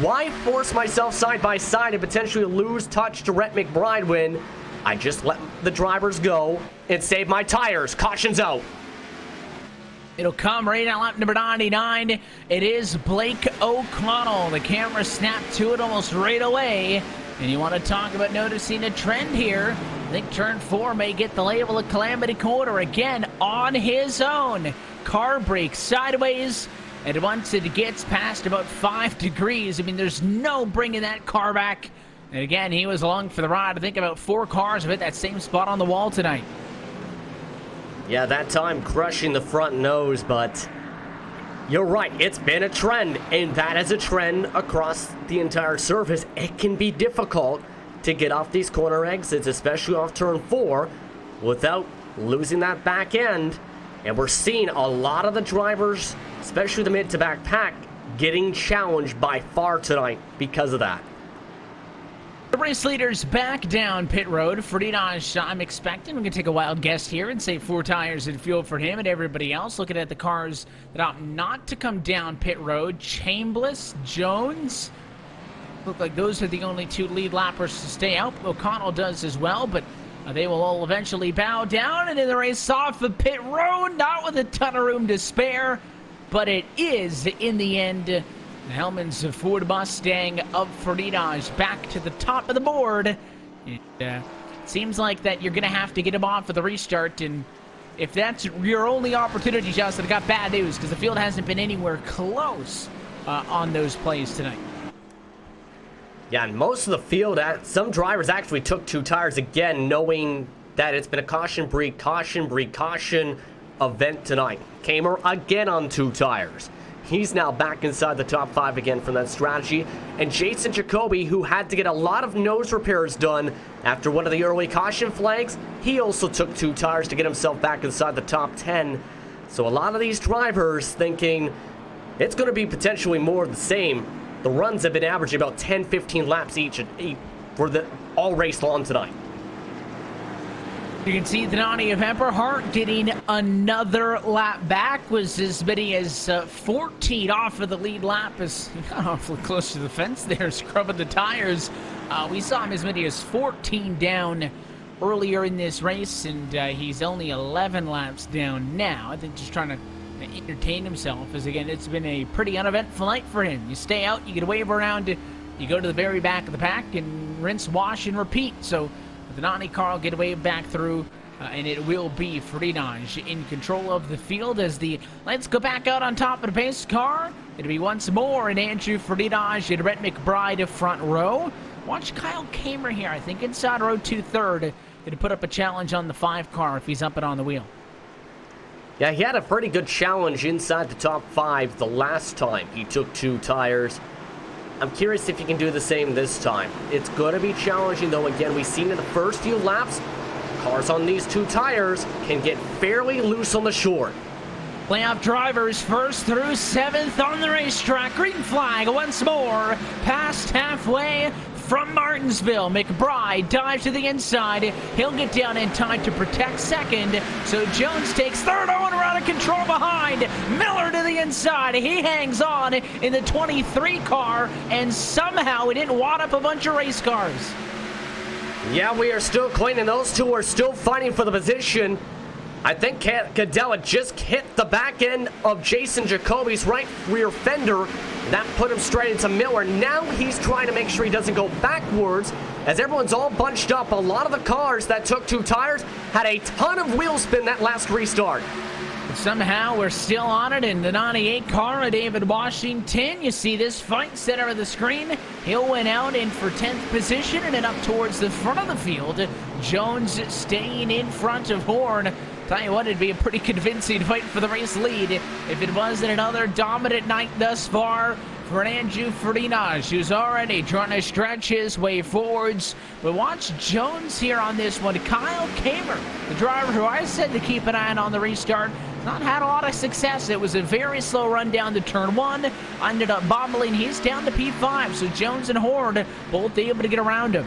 Why force myself side by side and potentially lose touch to Rhett McBride when I just let the drivers go and save my tires? Caution's out. It'll come right at lap number 99. It is Blake O'Connell. The camera snapped to it almost right away. And you want to talk about noticing a trend here. I think turn 4 may get the label of Calamity Corner again on his own. Car brakes sideways. And once it gets past about 5 degrees, I mean, there's no bringing that car back. And again, he was along for the ride. I think about 4 cars have hit that same spot on the wall tonight. Yeah, that time crushing the front nose, but You're right, it's been a trend, and that is a trend across the entire surface. It can be difficult to get off these corner exits, especially off turn 4, without losing that back end. And we're seeing a lot of the drivers, especially the mid to back pack, getting challenged by far tonight because of that. The race leaders back down pit road. Friedrich, I'm expecting, we're going to take a wild guess here and say 4 tires and fuel for him and everybody else. Looking at the cars that ought not to come down pit road. Chambliss, Jones. Look like those are the only 2 lead lappers to stay out. O'Connell does as well, but they will all eventually bow down. And in the race off the pit road, not with a ton of room to spare, but it is, in the end, Hellman's Ford Mustang of Friedrich back to the top of the board. It seems like that you're going to have to get him on for the restart, and if that's your only opportunity, Justin, I got bad news because the field hasn't been anywhere close on those plays tonight. Yeah, and most of the field, some drivers actually took 2 tires again, knowing that it's been a caution, break, caution, break, caution event tonight. Kamer again on 2 tires. He's now back inside the top 5 again from that strategy. And Jason Jacoby, who had to get a lot of nose repairs done after one of the early caution flags, he also took 2 tires to get himself back inside the top 10. So a lot of these drivers thinking it's going to be potentially more of the same. The runs have been averaging about 10-15 laps each for the all race long tonight. You can see the Donnie of Eberhardt getting another lap back. Was as many as 14 off of the lead lap as he got awfully close to the fence there, scrubbing the tires. We saw him as many as 14 down earlier in this race, and he's only 11 laps down now. I think just trying to entertain himself, as again, it's been a pretty uneventful night for him. You stay out, you get a wave around, you go to the very back of the pack and rinse, wash, and repeat. So the Donnie car will get a wave back through, and it will be Friedrich in control of the field as the let's go back out on top of the pace car. It'll be once more an Andrew Friedrich and Rhett McBride of front row. Watch Kyle Kamer here, I think inside row 2/3, going to put up a challenge on the 5 car if he's up and on the wheel. Yeah, he had a pretty good challenge inside the top 5 the last time he took 2 tires. I'm curious if he can do the same this time. It's going to be challenging, though. Again, we've seen in the first few laps, cars on these 2 tires can get fairly loose on the short. Playoff drivers 1st through 7th on the racetrack. Green flag once more. Past halfway from Martinsville. McBride dives to the inside. He'll get down in time to protect 2nd. So Jones takes 3rd. Oh, and out of control behind. Miller to the inside. He hangs on in the 23 car, and somehow he didn't wad up a bunch of race cars. Yeah, we are still clean, and those 2 are still fighting for the position. I think Cadella just hit the back end of Jason Jacoby's right rear fender. That put him straight into Miller. Now he's trying to make sure he doesn't go backwards as everyone's all bunched up. A lot of the cars that took 2 tires had a ton of wheel spin that last restart. Somehow we're still on it in the 98 car of David Washington. You see this fight center of the screen. He'll win out in for 10th position and then up towards the front of the field. Jones staying in front of Horn. Tell you what, it'd be a pretty convincing fight for the race lead if it wasn't another dominant night thus far for Andrew Friedrich, who's already trying to stretch his way forwards. But watch Jones here on this one. Kyle Kamer, the driver who I said to keep an eye on the restart, not had a lot of success. It was a very slow run down to turn 1. Ended up bobbling. He's down to P5. So Jones and Horn both able to get around him.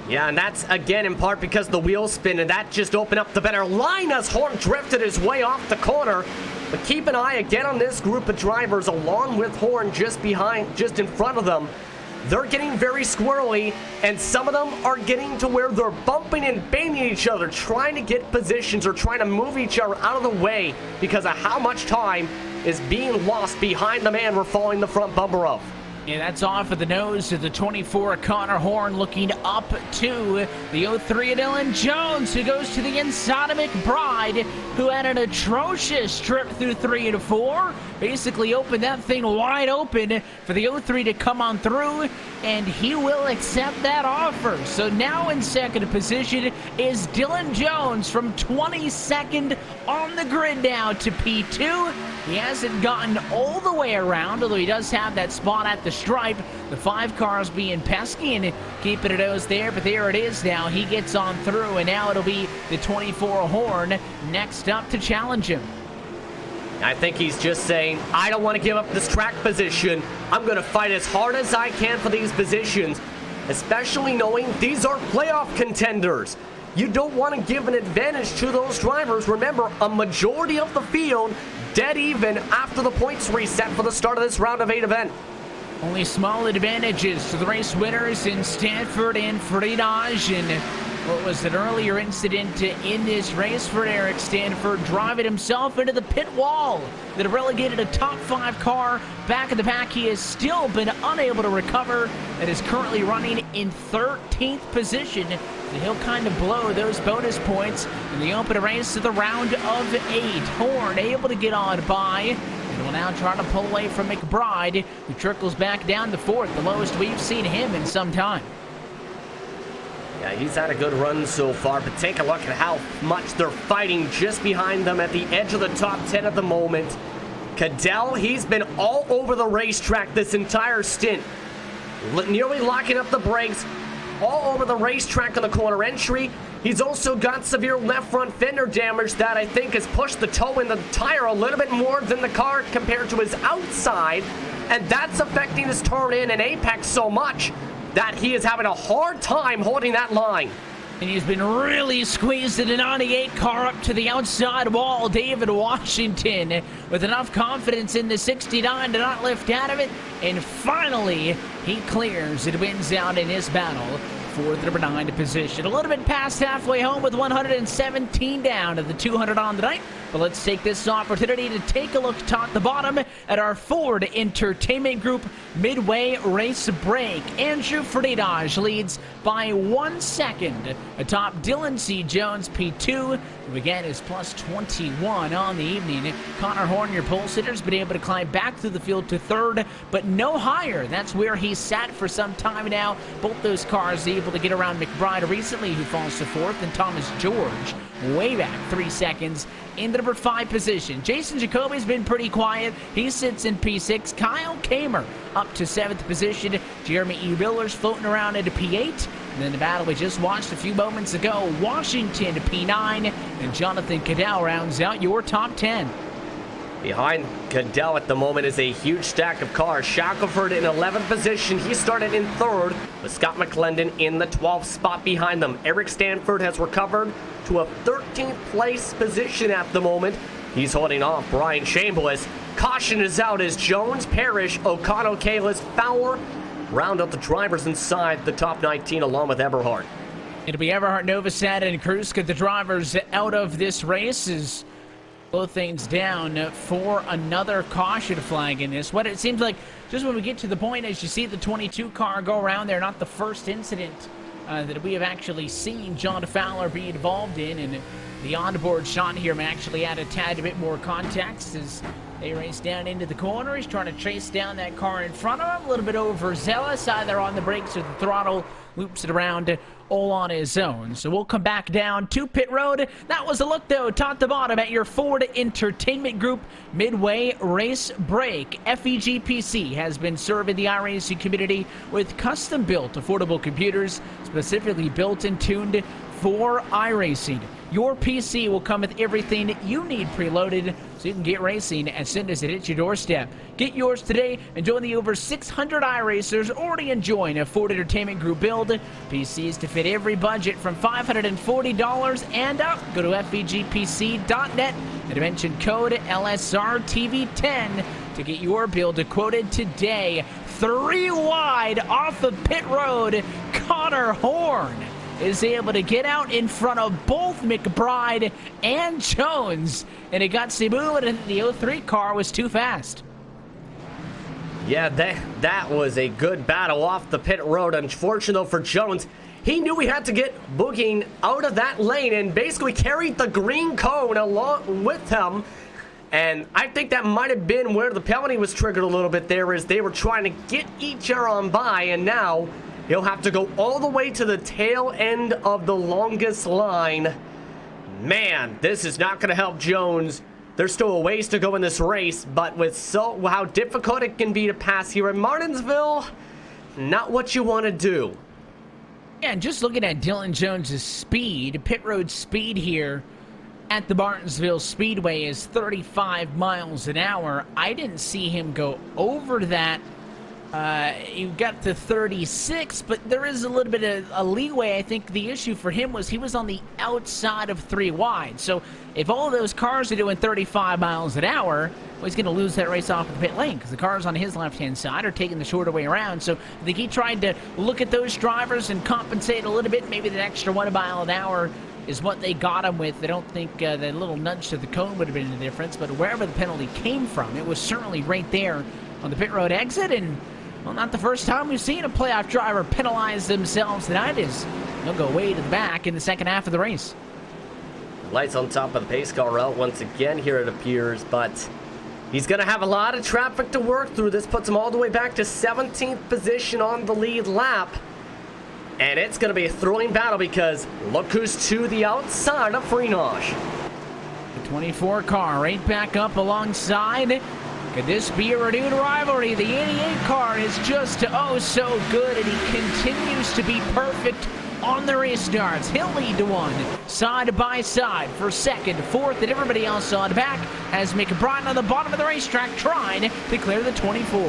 Yeah, and that's, again, in part because the wheel spin, and that just opened up the better line as Horn drifted his way off the corner. But keep an eye, again, on this group of drivers, along with Horn just in front of them. They're getting very squirrely, and some of them are getting to where they're bumping and banging each other, trying to get positions or trying to move each other out of the way because of how much time is being lost behind the man we're following the front bumper of. Yeah, that's off of the nose of the 24, Connor Horn, looking up to the 03 Dylan Jones, who goes to the inside of McBride, who had an atrocious trip through 3 and 4. Basically opened that thing wide open for the 03 to come on through, and he will accept that offer. So now in second position is Dylan Jones from 22nd on the grid now to P2. He hasn't gotten all the way around, although he does have that spot at the stripe. The 5 cars being pesky and keeping it nose there, but there it is now. He gets on through, and now it'll be the 24 Horn next up to challenge him. I think he's just saying, I don't want to give up this track position. I'm going to fight as hard as I can for these positions, especially knowing these are playoff contenders. You don't want to give an advantage to those drivers. Remember, a majority of the field dead even after the points reset for the start of this round of 8 event. Only small advantages to the race winners in Stanford and Friedage. And what was an earlier incident in this race for Eric Stanford, driving himself into the pit wall that relegated a top 5 car back in the pack. He has still been unable to recover and is currently running in 13th position. So he'll kind of blow those bonus points in the open race of the round of 8. Horn able to get on by, and will now try to pull away from McBride, who trickles back down to 4th, the lowest we've seen him in some time. Yeah, he's had a good run so far, but take a look at how much they're fighting just behind them at the edge of the top 10 at the moment. Cadell, he's been all over the racetrack this entire stint, nearly locking up the brakes, all over the racetrack on the corner entry. He's also got severe left front fender damage that I think has pushed the toe in the tire a little bit more than the car compared to his outside, and that's affecting his turn in and apex so much that he is having a hard time holding that line. And he's been really squeezing a 98 car up to the outside wall. David Washington with enough confidence in the 69 to not lift out of it. And finally, he clears and wins out in his battle for the number 9 position. A little bit past halfway home with 117 down to the 200 on the night. But let's take this opportunity to take a look top to bottom at our Ford Entertainment Group midway race break. Andrew Friedage leads by 1 second atop Dylan C. Jones, P2, who again is plus 21 on the evening. Connor Horn, your pole sitter, has been able to climb back through the field to 3rd, but no higher. That's where he sat for some time now. Both those cars able to get around McBride recently, who falls to 4th, and Thomas George way back 3 seconds in the number 5 position. Jason Jacoby's been pretty quiet. He sits in P6. Kyle Kamer up to 7th position. Jeremy E. Miller's floating around into P8. And then the battle we just watched a few moments ago, Washington to P9, and Jonathan Cadell rounds out your top 10. Behind Cadell at the moment is a huge stack of cars. Shackelford in 11th position. He started in 3rd, with Scott McClendon in the 12th spot behind them. Eric Stanford has recovered to a 13th place position at the moment. He's holding off Brian Chambliss. Caution is out as Jones, Parrish, O'Connell, Kalis, Fowler round up the drivers inside the top 19 along with Eberhard. It'll be Eberhard, Novosad, and Kruska, the drivers out of this race, as slow things down for another caution flag in this. What it seems like, just when we get to the point, as you see the 22 car go around there, not the first incident that we have actually seen John Fowler be involved in, and the onboard shot here may actually add a tad bit more context as they race down into the corner. He's trying to chase down that car in front of him, a little bit overzealous, either on the brakes or the throttle, loops it around all on his own. So we'll come back down to pit road. That was a look, though, top to bottom at your Ford Entertainment Group midway race break. FEGPC has been serving the iRacing community with custom-built affordable computers, specifically built and tuned for iRacing. Your PC will come with everything you need preloaded, so you can get racing as soon as it hits your doorstep. Get yours today and join the over 600 iRacers already enjoying a Ford Entertainment Group build. PCs to fit every budget from $540 and up. Go to FEGPC.net and mention code LSRTV10 to get your build quoted today. 3 wide off of pit road, Connor Horn is able to get out in front of both McBride and Jones, and it got Cebu, and the 03 car was too fast. Yeah, that was a good battle off the pit road. Unfortunate for Jones. He knew he had to get boogieing out of that lane and basically carried the green cone along with him. And I think that might have been where the penalty was triggered a little bit there, as they were trying to get each other on by, and now he'll have to go all the way to the tail end of the longest line. Man, this is not going to help Jones. There's still a ways to go in this race, but with how difficult it can be to pass here in Martinsville, not what you want to do. Yeah, and just looking at Dylan Jones's speed, pit road speed here at the Martinsville Speedway is 35 miles an hour. I didn't see him go over that. You got to 36, but there is a little bit of a leeway. I think the issue for him was he was on the outside of 3 wide. So if all of those cars are doing 35 miles an hour, well, he's going to lose that race off the pit lane because the cars on his left-hand side are taking the shorter way around. So I think he tried to look at those drivers and compensate a little bit. Maybe that extra 1 mile an hour is what they got him with. I don't think the little nudge to the cone would have been the difference, but wherever the penalty came from, it was certainly right there on the pit road exit. And well, not the first time we've seen a playoff driver penalize themselves tonight, as they'll go way to the back in the second half of the race. Lights on top of the pace car route once again here, it appears, but he's going to have a lot of traffic to work through. This puts him all the way back to 17th position on the lead lap. And it's going to be a thrilling battle because look who's to the outside of Freenage. The 24 car right back up alongside. Could this be a renewed rivalry? The 88 car is just oh so good, and he continues to be perfect on the restarts. He'll lead to one, side by side for second, fourth, and everybody else on back as McBride on the bottom of the racetrack trying to clear the 24.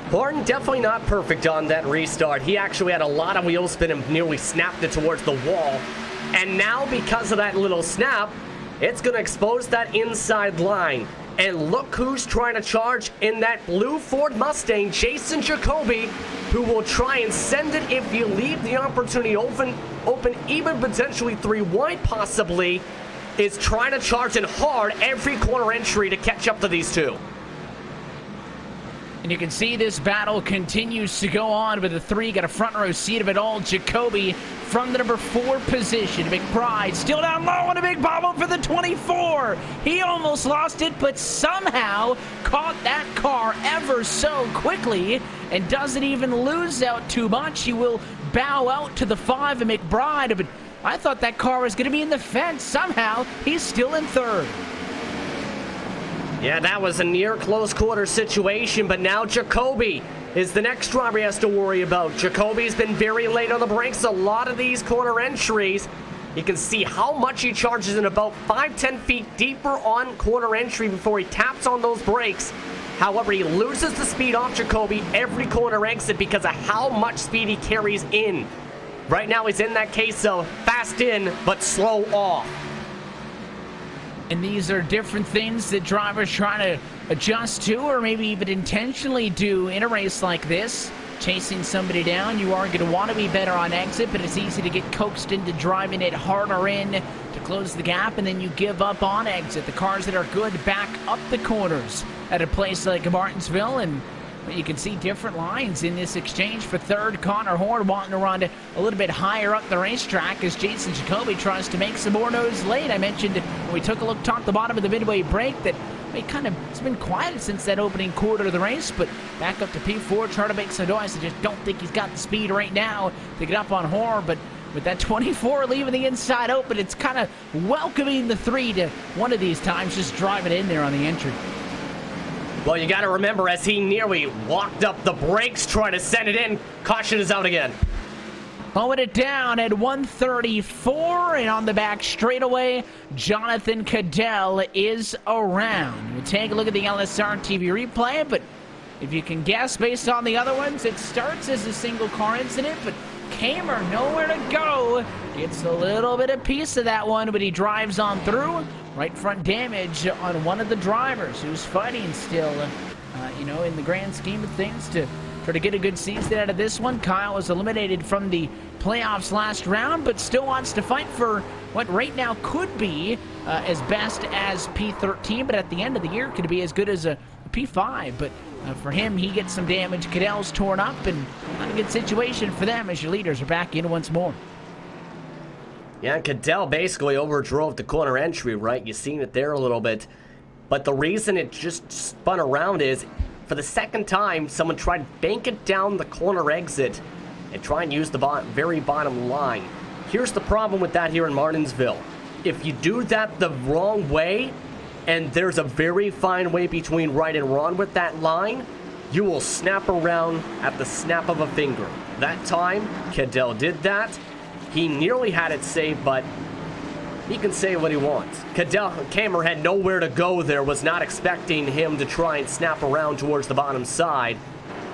Horton definitely not perfect on that restart. He actually had a lot of wheel spin and nearly snapped it towards the wall. And now because of that little snap, it's going to expose that inside line. And look who's trying to charge in that blue Ford Mustang, Jason Jacoby, who will try and send it if you leave the opportunity open even potentially 3 wide possibly, is trying to charge in hard every corner entry to catch up to these two. And you can see this battle continues to go on with the 3. Got a front row seat of it all. Jacoby from the number 4 position. McBride still down low on a big bobble for the 24. He almost lost it, but somehow caught that car ever so quickly and doesn't even lose out too much. He will bow out to the 5 of McBride, but I thought that car was going to be in the fence. Somehow he's still in 3rd. Yeah, that was a near close quarter situation, but now Jacoby is the next driver he has to worry about. Jacoby's been very late on the brakes. A lot of these corner entries, you can see how much he charges in about 5-10 feet deeper on corner entry before he taps on those brakes. However, he loses the speed off Jacoby every corner exit because of how much speed he carries in. Right now he's in that case of fast in, but slow off. And these are different things that drivers try to adjust to, or maybe even intentionally do in a race like this. Chasing somebody down, you are going to want to be better on exit, but it's easy to get coaxed into driving it harder in to close the gap, and then you give up on exit. The cars that are good back up the corners at a place like Martinsville, and you can see different lines in this exchange for 3rd. Connor Horn wanting to run a little bit higher up the racetrack as Jason Jacoby tries to make some more nose late. I mentioned when we took a look top to bottom of the midway break that it's been quiet since that opening quarter of the race, but back up to P4, try to make some noise. I just don't think he's got the speed right now to get up on Horn, but with that 24 leaving the inside open, it's kind of welcoming the 3 to one of these times, just driving in there on the entry. Well, you got to remember, as he nearly walked up the brakes trying to send it in, caution is out again. Slowing it down at 134, and on the back straightaway, Jonathan Cadell is around. We'll take a look at the LSR TV replay, but if you can guess based on the other ones, it starts as a single car incident, but Kamer nowhere to go. Gets a little bit of piece of that one, but he drives on through. Right front damage on one of the drivers who's fighting still, in the grand scheme of things to try to get a good season out of this one. Kyle was eliminated from the playoffs last round, but still wants to fight for what right now could be as best as P13, but at the end of the year could be as good as a P5, but for him, he gets some damage. Cadell's torn up, and not a good situation for them as your leaders are back in once more. Yeah, Cadell basically overdrove the corner entry, right? You've seen it there a little bit. But the reason it just spun around is, for the second time, someone tried to bank it down the corner exit and try and use the very bottom line. Here's the problem with that here in Martinsville. If you do that the wrong way, and there's a very fine way between right and wrong with that line, you will snap around at the snap of a finger. That time, Cadell did that. He nearly had it saved, but he can say what he wants. Cameron had nowhere to go there, was not expecting him to try and snap around towards the bottom side,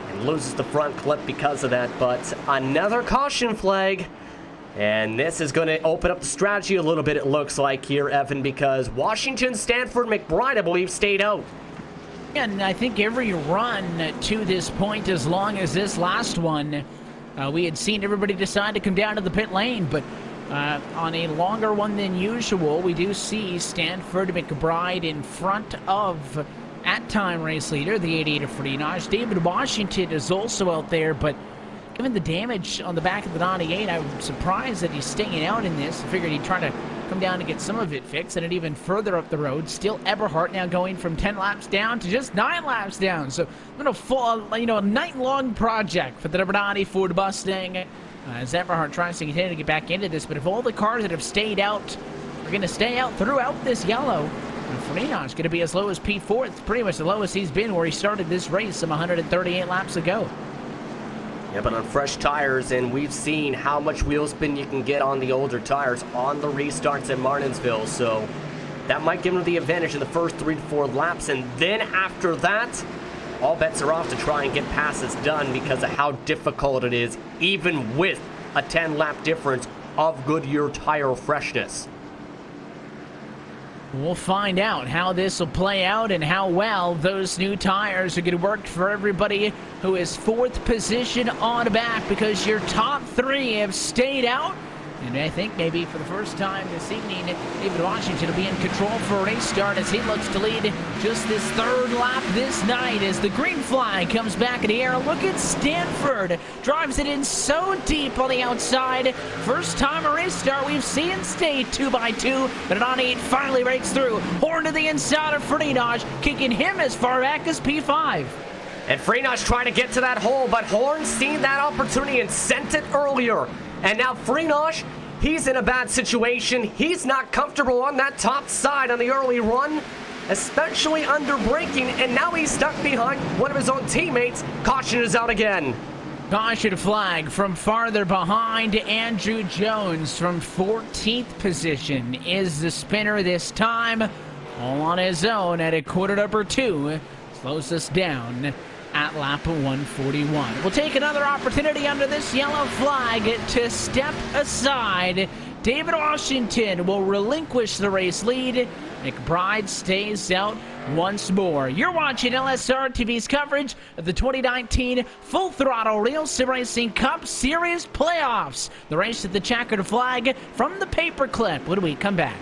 and loses the front clip because of that. But another caution flag, and this is going to open up the strategy a little bit, it looks like here, Evan, because Washington, Stanford, McBride, I believe, stayed out. And I think every run to this point, as long as this last one, we had seen everybody decide to come down to the pit lane, but on a longer one than usual, we do see Stanford McBride in front of at-time race leader, the 88 of Freenage. David Washington is also out there, but given the damage on the back of the 98, I'm surprised that he's staying out in this. I figured he'd try to come down to get some of it fixed, and it even further up the road. Still Eberhardt now going from 10 laps down to just 9 laps down. So, a night-long project for the number 90 Ford Mustang. As Eberhardt tries to continue to get back into this, but if all the cars that have stayed out are going to stay out throughout this yellow, Freenage going to be as low as P4. It's pretty much the lowest he's been where he started this race some 138 laps ago. Yeah, but on fresh tires, and we've seen how much wheel spin you can get on the older tires on the restarts at Martinsville, so that might give him the advantage in the first 3 to 4 laps, and then after that, all bets are off to try and get passes done because of how difficult it is, even with a 10-lap difference of Goodyear tire freshness. We'll find out how this will play out and how well those new tires are going to work for everybody who is 4th position on back, because your top 3 have stayed out. And I think maybe for the first time this evening, David Washington will be in control for a race start as he looks to lead just this 3rd lap this night as the green flag comes back in the air. Look at Stanford. Drives it in so deep on the outside. First time a race start we've seen stay 2x2, but an on-8 finally breaks through. Horn to the inside of Freenage, kicking him as far back as P5. And Freenage trying to get to that hole, but Horn seen that opportunity and sent it earlier. And now Freenage, he's in a bad situation. He's not comfortable on that top side on the early run, especially under braking, and now he's stuck behind one of his own teammates. Caution is out again. Caution flag from farther behind. Andrew Jones from 14th position is the spinner this time, all on his own at a quarter number 2. Slows us down at lap 141. We'll take another opportunity under this yellow flag to step aside. David Washington will relinquish the race lead. McBride stays out once more. You're watching LSR TV's coverage of the 2019 Full Throttle RealSimRacing Cup Series Playoffs. The race at the checkered flag from the paperclip when we come back.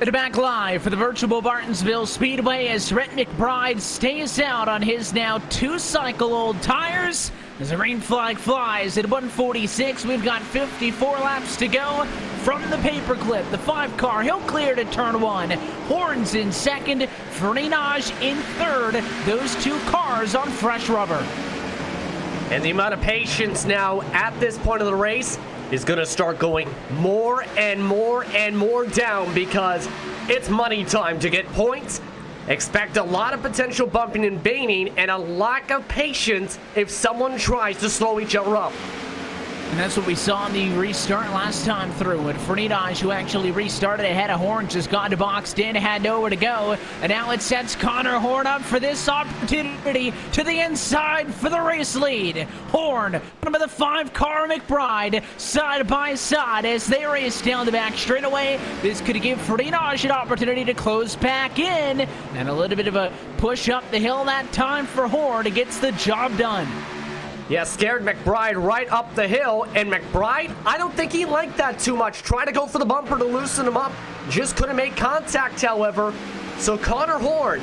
We're back live for the virtual Martinsville Speedway as Rhett McBride stays out on his now 2-cycle-old tires. As the green flag flies at 146, we've got 54 laps to go from the paperclip. The 5 car, he'll clear to turn 1. Horns in second, Freinage in third. Those 2 cars on fresh rubber. And the amount of patience now at this point of the race is going to start going more and more and more down because it's money time to get points. Expect a lot of potential bumping and banging and a lack of patience if someone tries to slow each other up. And that's what we saw in the restart last time through. And Freinage, who actually restarted ahead of Horn, just got to boxed in, had nowhere to go. And now it sets Connor Horn up for this opportunity to the inside for the race lead. Horn, number the 5-car McBride, side by side as they race down the back straightaway. This could give Freinage an opportunity to close back in. And a little bit of a push up the hill that time for Horn. It gets the job done. Yeah, scared McBride right up the hill, and McBride, I don't think he liked that too much. Tried to go for the bumper to loosen him up, just couldn't make contact, however. So Connor Horn,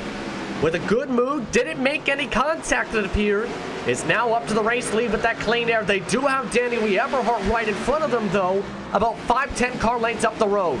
with a good mood, didn't make any contact, it appeared, is now up to the race lead with that clean air. They do have Danny Lee Eberhardt right in front of them, though, about 5-10 car lengths up the road.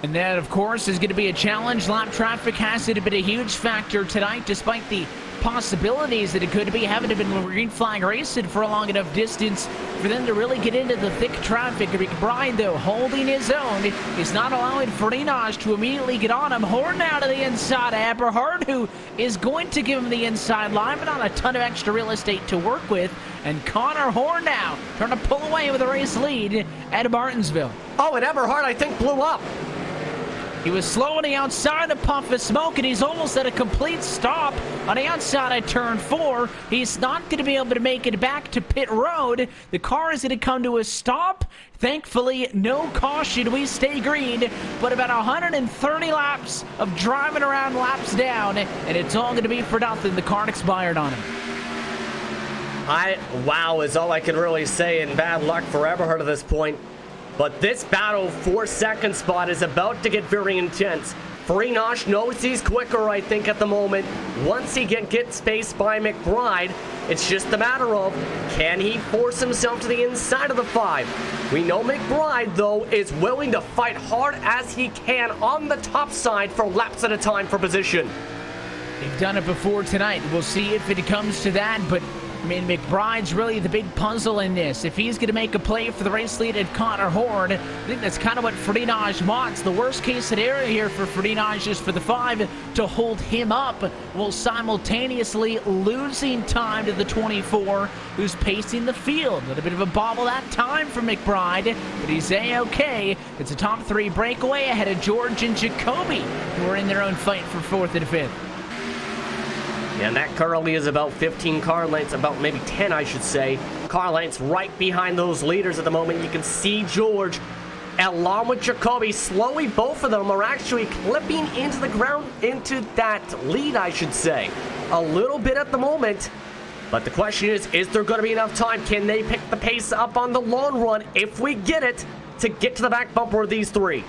And that, of course, is going to be a challenge. Lap traffic has been a huge factor tonight, despite the possibilities that it could be. Haven't been green flag racing for a long enough distance for them to really get into the thick traffic. McBride, though, holding his own, is not allowing Freinage to immediately get on him. Horn now to the inside of Eberhardt, who is going to give him the inside line, but not a ton of extra real estate to work with. And Connor Horn now trying to pull away with a race lead at Martinsville. Oh, and Eberhardt, I think, blew up. He was slow on the outside of puff of smoke, and he's almost at a complete stop on the outside of turn 4. He's not going to be able to make it back to pit road. The car is going to come to a stop. Thankfully, no caution. We stay green, but about 130 laps of driving around laps down, and it's all going to be for nothing. The car expired on him. Wow is all I can really say, and bad luck for Eberhardt at this point. But this battle for second spot is about to get very intense. Freinage knows he's quicker, I think, at the moment. Once he gets spaced by McBride, it's just a matter of, can he force himself to the inside of the 5? We know McBride, though, is willing to fight hard as he can on the top side for laps at a time for position. They've done it before tonight. We'll see if it comes to that, but I mean, McBride's really the big puzzle in this. If he's going to make a play for the race lead at Connor Horn, I think that's kind of what Freinage wants. The worst case scenario here for Freinage is for the 5 to hold him up while simultaneously losing time to the 24 who's pacing the field. A little bit of a bobble that time for McBride, but he's A-okay. It's a top 3 breakaway ahead of George and Jacoby, who are in their own fight for 4th and 5th. And that currently is about 15 car lengths, about maybe 10, I should say. Car lengths right behind those leaders at the moment. You can see George, along with Jacoby, slowly both of them are actually clipping into the ground, into that lead, I should say. A little bit at the moment. But the question is there going to be enough time? Can they pick the pace up on the long run, if we get it, to get to the back bumper of these 3?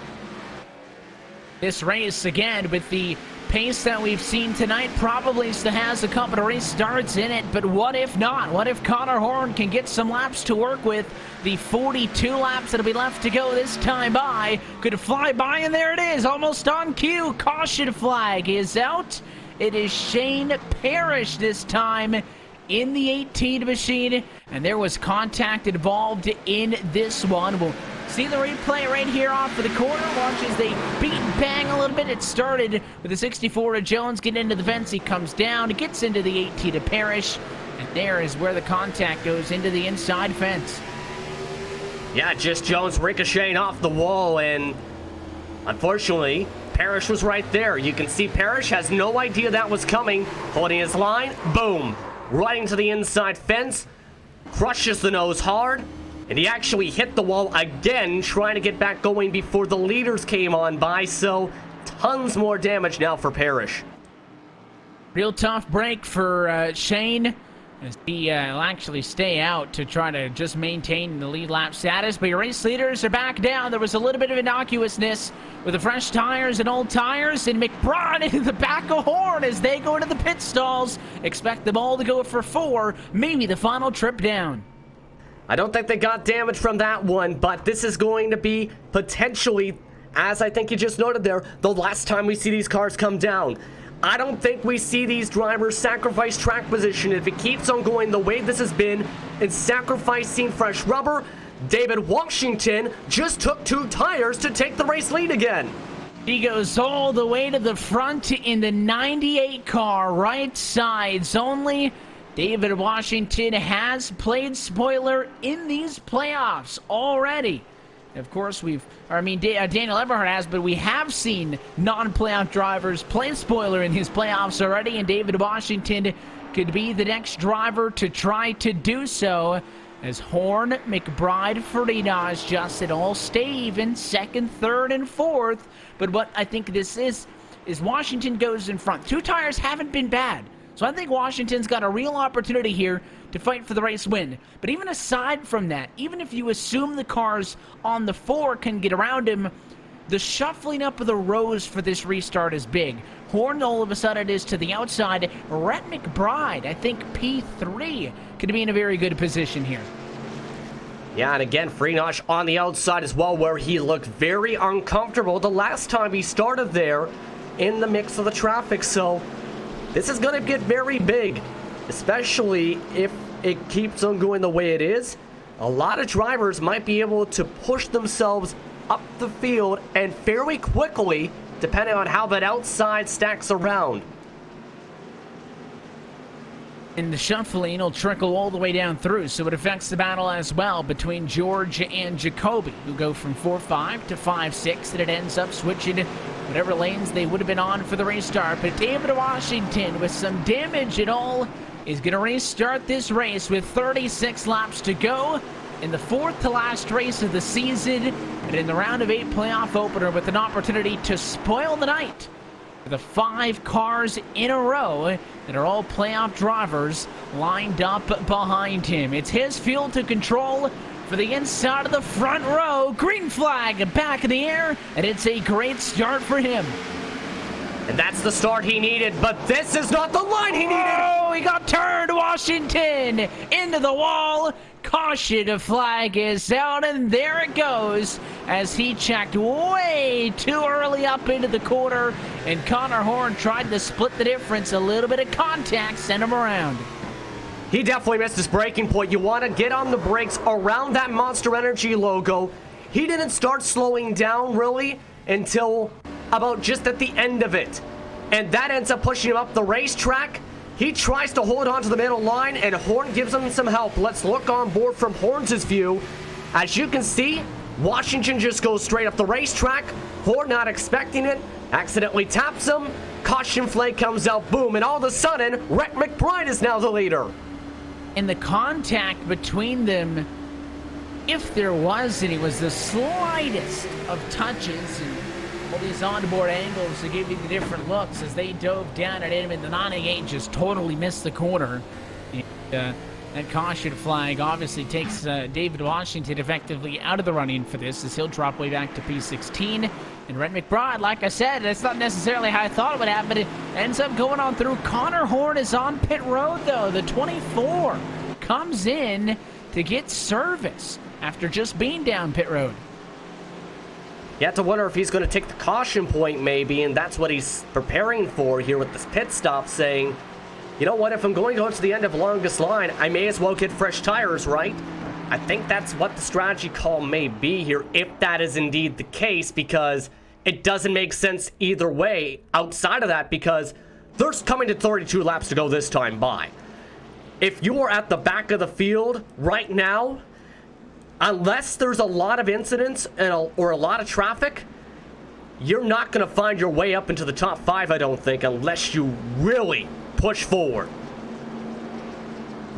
This race, again, with the pace that we've seen tonight, probably still has a couple of restarts in it, but what if not? What if Connor Horn can get some laps to work with? The 42 laps that'll be left to go this time by could fly by, and there it is, almost on cue. Caution flag is out. It is Shane Parrish this time in the 18 machine, and there was contact involved in this one. We'll see the replay right here off of the corner. Watch as they beat and bang a little bit. It started with the 64 of Jones getting into the fence. He comes down, gets into the 18 of Parrish, and there is where the contact goes into the inside fence. Yeah, just Jones ricocheting off the wall, and unfortunately, Parrish was right there. You can see Parrish has no idea that was coming. Holding his line, boom, right into the inside fence, crushes the nose hard, and he actually hit the wall again, trying to get back going before the leaders came on by, so tons more damage now for Parrish. Real tough break for Shane, as he will actually stay out to try to just maintain the lead lap status. But your race leaders are back down. There was a little bit of innocuousness with the fresh tires and old tires, and McBride into the back of Horn as they go into the pit stalls. Expect them all to go for 4, maybe the final trip down. I don't think they got damage from that one, but this is going to be potentially, as I think you just noted there, the last time we see these cars come down. I don't think we see these drivers sacrifice track position if it keeps on going the way this has been and sacrificing fresh rubber. David Washington just took 2 tires to take the race lead again. He goes all the way to the front in the 98 car, right sides only. David Washington has played spoiler in these playoffs already. Of course, Daniel Eberhardt has, but we have seen non-playoff drivers play spoiler in his playoffs already, and David Washington could be the next driver to try to do so, as Horn, McBride, Faridas, Justin all stay even, 2nd, 3rd, and 4th. But what I think this is Washington goes in front. 2 tires haven't been bad. So I think Washington's got a real opportunity here to fight for the race win. But even aside from that, even if you assume the cars on the 4 can get around him, the shuffling up of the rows for this restart is big. Horn all of a sudden is to the outside. Rhett McBride, I think P3, could be in a very good position here. Yeah, and again, Freenosh on the outside as well, where he looked very uncomfortable the last time he started there in the mix of the traffic. So this is going to get very big, especially if it keeps on going the way it is. A lot of drivers might be able to push themselves up the field and fairly quickly, depending on how that outside stacks around. And the shuffling will trickle all the way down through, so it affects the battle as well between George and Jacoby, who go from 4-5 to 5-6, and it ends up switching whatever lanes they would have been on for the restart. But David Washington, with some damage at all, is going to restart this race with 36 laps to go in the 4th to last race of the season, and in the round of 8 playoff opener with an opportunity to spoil the night. The 5 cars in a row that are all playoff drivers lined up behind him. It's his field to control for the inside of the front row. Green flag back in the air, and it's a great start for him. And that's the start he needed, but this is not the line he needed. Oh, he got turned. Washington into the wall. Caution flag is out, and there it goes as he checked way too early up into the corner, and Connor Horn tried to split the difference. A little bit of contact sent him around. He definitely missed his braking point. You want to get on the brakes around that Monster Energy logo. He didn't start slowing down really until about just at the end of it, and that ends up pushing him up the racetrack. He tries to hold on to the middle line, and Horn gives him some help. Let's look on board from Horn's view. As you can see, Washington just goes straight up the racetrack. Horn, not expecting it, accidentally taps him. Caution flag comes out, boom, and all of a sudden, Rhett McBride is now the leader. And the contact between them, if there was any, was the slightest of touches, and all these onboard angles to give you the different looks as they dove down at him, and the 98 just totally missed the corner. And, that caution flag obviously takes David Washington effectively out of the running for this, as he'll drop way back to P16. And Rhett McBride, like I said, that's not necessarily how I thought it would happen. It ends up going on through. Connor Horn is on pit road, though. The 24 comes in to get service after just being down pit road. You have to wonder if he's going to take the caution point maybe, and that's what he's preparing for here with this pit stop, saying, you know what, if I'm going to go to the end of longest line, I may as well get fresh tires, right? I think that's what the strategy call may be here, if that is indeed the case, because it doesn't make sense either way outside of that, because there's coming to 32 laps to go this time by. If you are at the back of the field right now, unless there's a lot of incidents or a lot of traffic, you're not going to find your way up into the top 5, I don't think, unless you really push forward.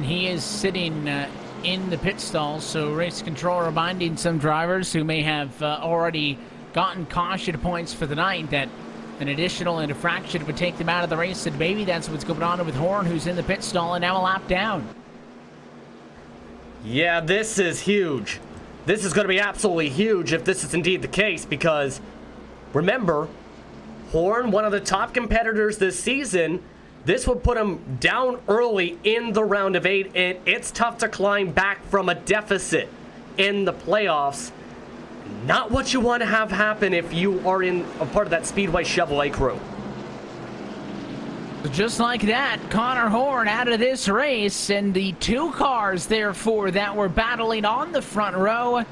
He is sitting in the pit stall, so race control reminding some drivers who may have already gotten caution points for the night that An additional infraction would take them out of the race, and maybe that's what's going on with Horn, who's in the pit stall and now a lap down. Yeah, this is huge. This is going to be absolutely huge if this is indeed the case, because remember, Horn, one of the top competitors this season, this would put him down early in the round of 8, and it's tough to climb back from a deficit in the playoffs. Not what you want to have happen if you are in a part of that Speedway Chevrolet crew. Just like that, Connor Horn out of this race, and the 2 cars, therefore, that were battling on the front row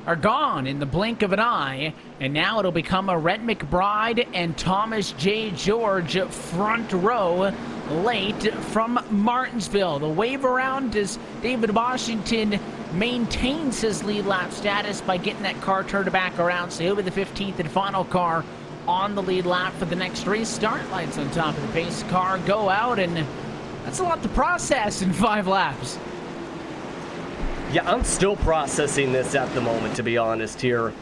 are gone in the blink of an eye, and now it'll become a Rhett McBride and Thomas J. George front row late from Martinsville. The wave around as David Washington maintains his lead lap status by getting that car turned back around, so he'll be the 15th and final car on the lead lap for the next restart. Lights on top of the pace car go out, and that's a lot to process in 5 laps. Yeah, I'm still processing this at the moment, to be honest here.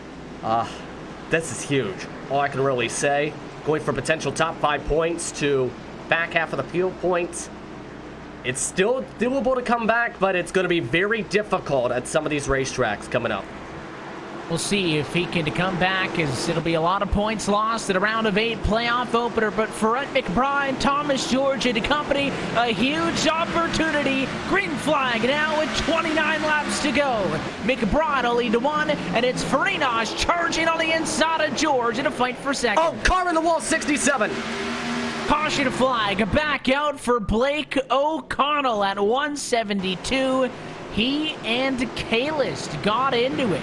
This is huge. All I can really say, going from potential top 5 points to back half of the field points, it's still doable to come back, but it's going to be very difficult at some of these racetracks coming up. We'll see if he can come back, as it'll be a lot of points lost at a round of 8 playoff opener. But for Rhett McBride, Thomas George and company, a huge opportunity. Green flag now with 29 laps to go. McBride will lead to 1, and it's Farinas charging on the inside of George in a fight for second. Oh, car in the wall, 67. Caution flag back out for Blake O'Connell at 172. He and Kalist got into it,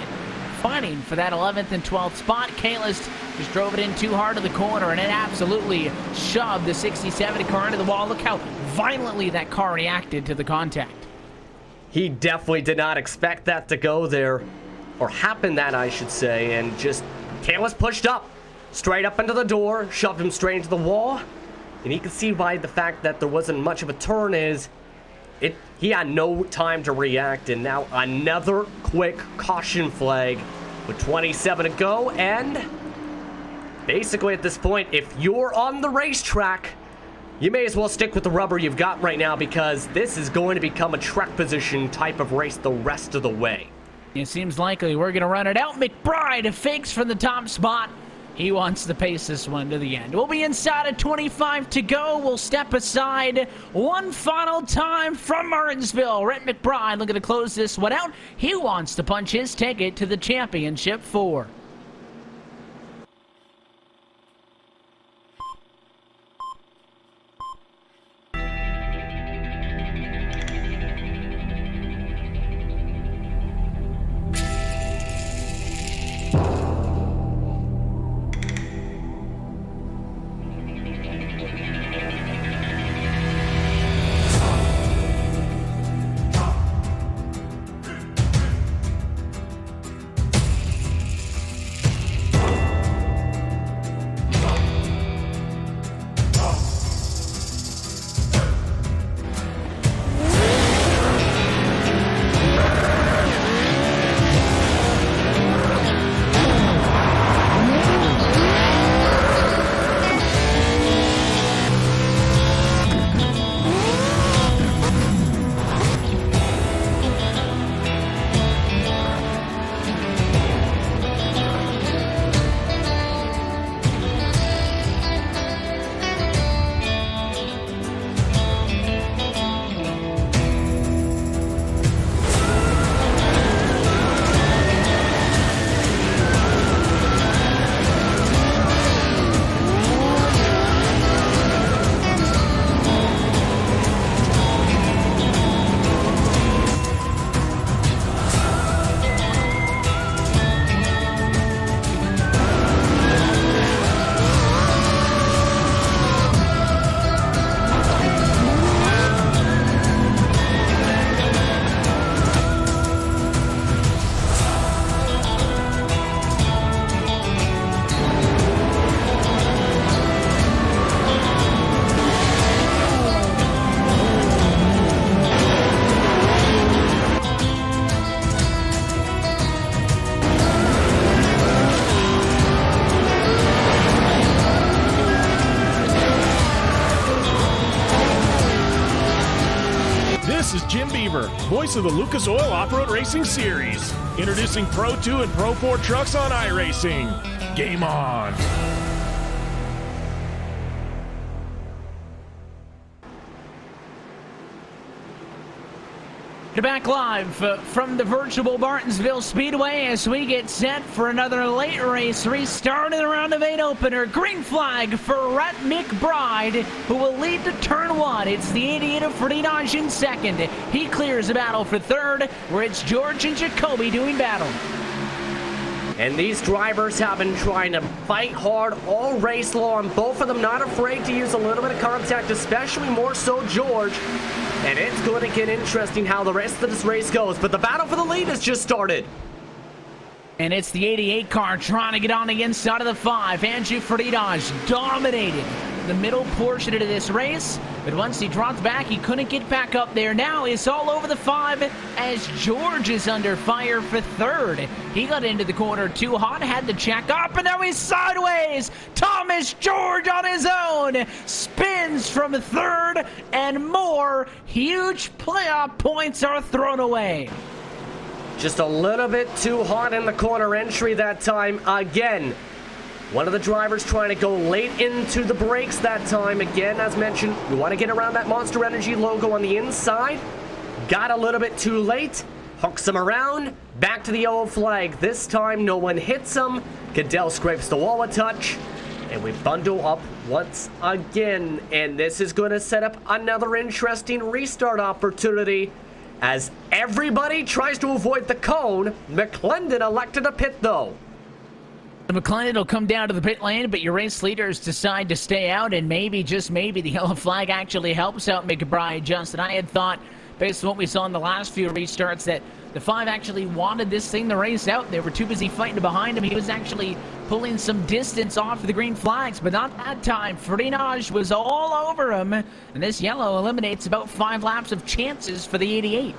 fighting for that 11th and 12th spot. Kalist just drove it in too hard to the corner, and it absolutely shoved the 67 car into the wall. Look how violently that car reacted to the contact. He definitely did not expect that to go there, or happen that, I should say, and just Kalist pushed up, straight up into the door, shoved him straight into the wall. And you can see by the fact that there wasn't much of a turn is he had no time to react, and now another quick caution flag with 27 to go. And basically at this point, if you're on the racetrack, you may as well stick with the rubber you've got right now, because this is going to become a track position type of race the rest of the way. It seems likely we're going to run it out. McBride fakes from the top spot. He wants to pace this one to the end. We'll be inside at 25 to go. We'll step aside one final time from Martinsville. Rhett McBride looking to close this one out. He wants to punch his ticket to the championship 4. Weaver, voice of the Lucas Oil Off-Road Racing Series. Introducing Pro 2 and Pro 4 trucks on iRacing. Game on! Back live from the virtual Martinsville Speedway as we get set for another late race restart in the round of 8 opener. Green flag for Rhett McBride, who will lead to turn 1. It's the 88 of Freenage in second. He clears the battle for third, where it's George and Jacoby doing battle. And these drivers have been trying to fight hard all race long. Both of them not afraid to use a little bit of contact, especially more so George. And it's going to get interesting how the rest of this race goes. But the battle for the lead has just started. And it's the 88 car trying to get on the inside of the 5. Andrew Freenage dominated the middle portion of this race, but once he dropped back, he couldn't get back up there. Now it's all over the 5 as George is under fire for third. He got into the corner too hot, had to check up, and now he's sideways. Thomas George on his own spins from third, and more huge playoff points are thrown away. Just a little bit too hot in the corner entry that time again. One of the drivers trying to go late into the brakes that time. Again, as mentioned, we want to get around that Monster Energy logo on the inside. Got a little bit too late. Hooks him around. Back to the yellow flag. This time, no one hits him. Cadell scrapes the wall a touch. And we bundle up once again. And this is going to set up another interesting restart opportunity. As everybody tries to avoid the cone, McClendon elected a pit, though. McClendon will come down to the pit lane, but your race leaders decide to stay out, and maybe, just maybe, the yellow flag actually helps out McBride. Justin, I had thought, based on what we saw in the last few restarts, that the 5 actually wanted this thing to race out. They were too busy fighting behind him. He was actually pulling some distance off the green flags, but not that time. Freenage was all over him, and this yellow eliminates about 5 laps of chances for the 88.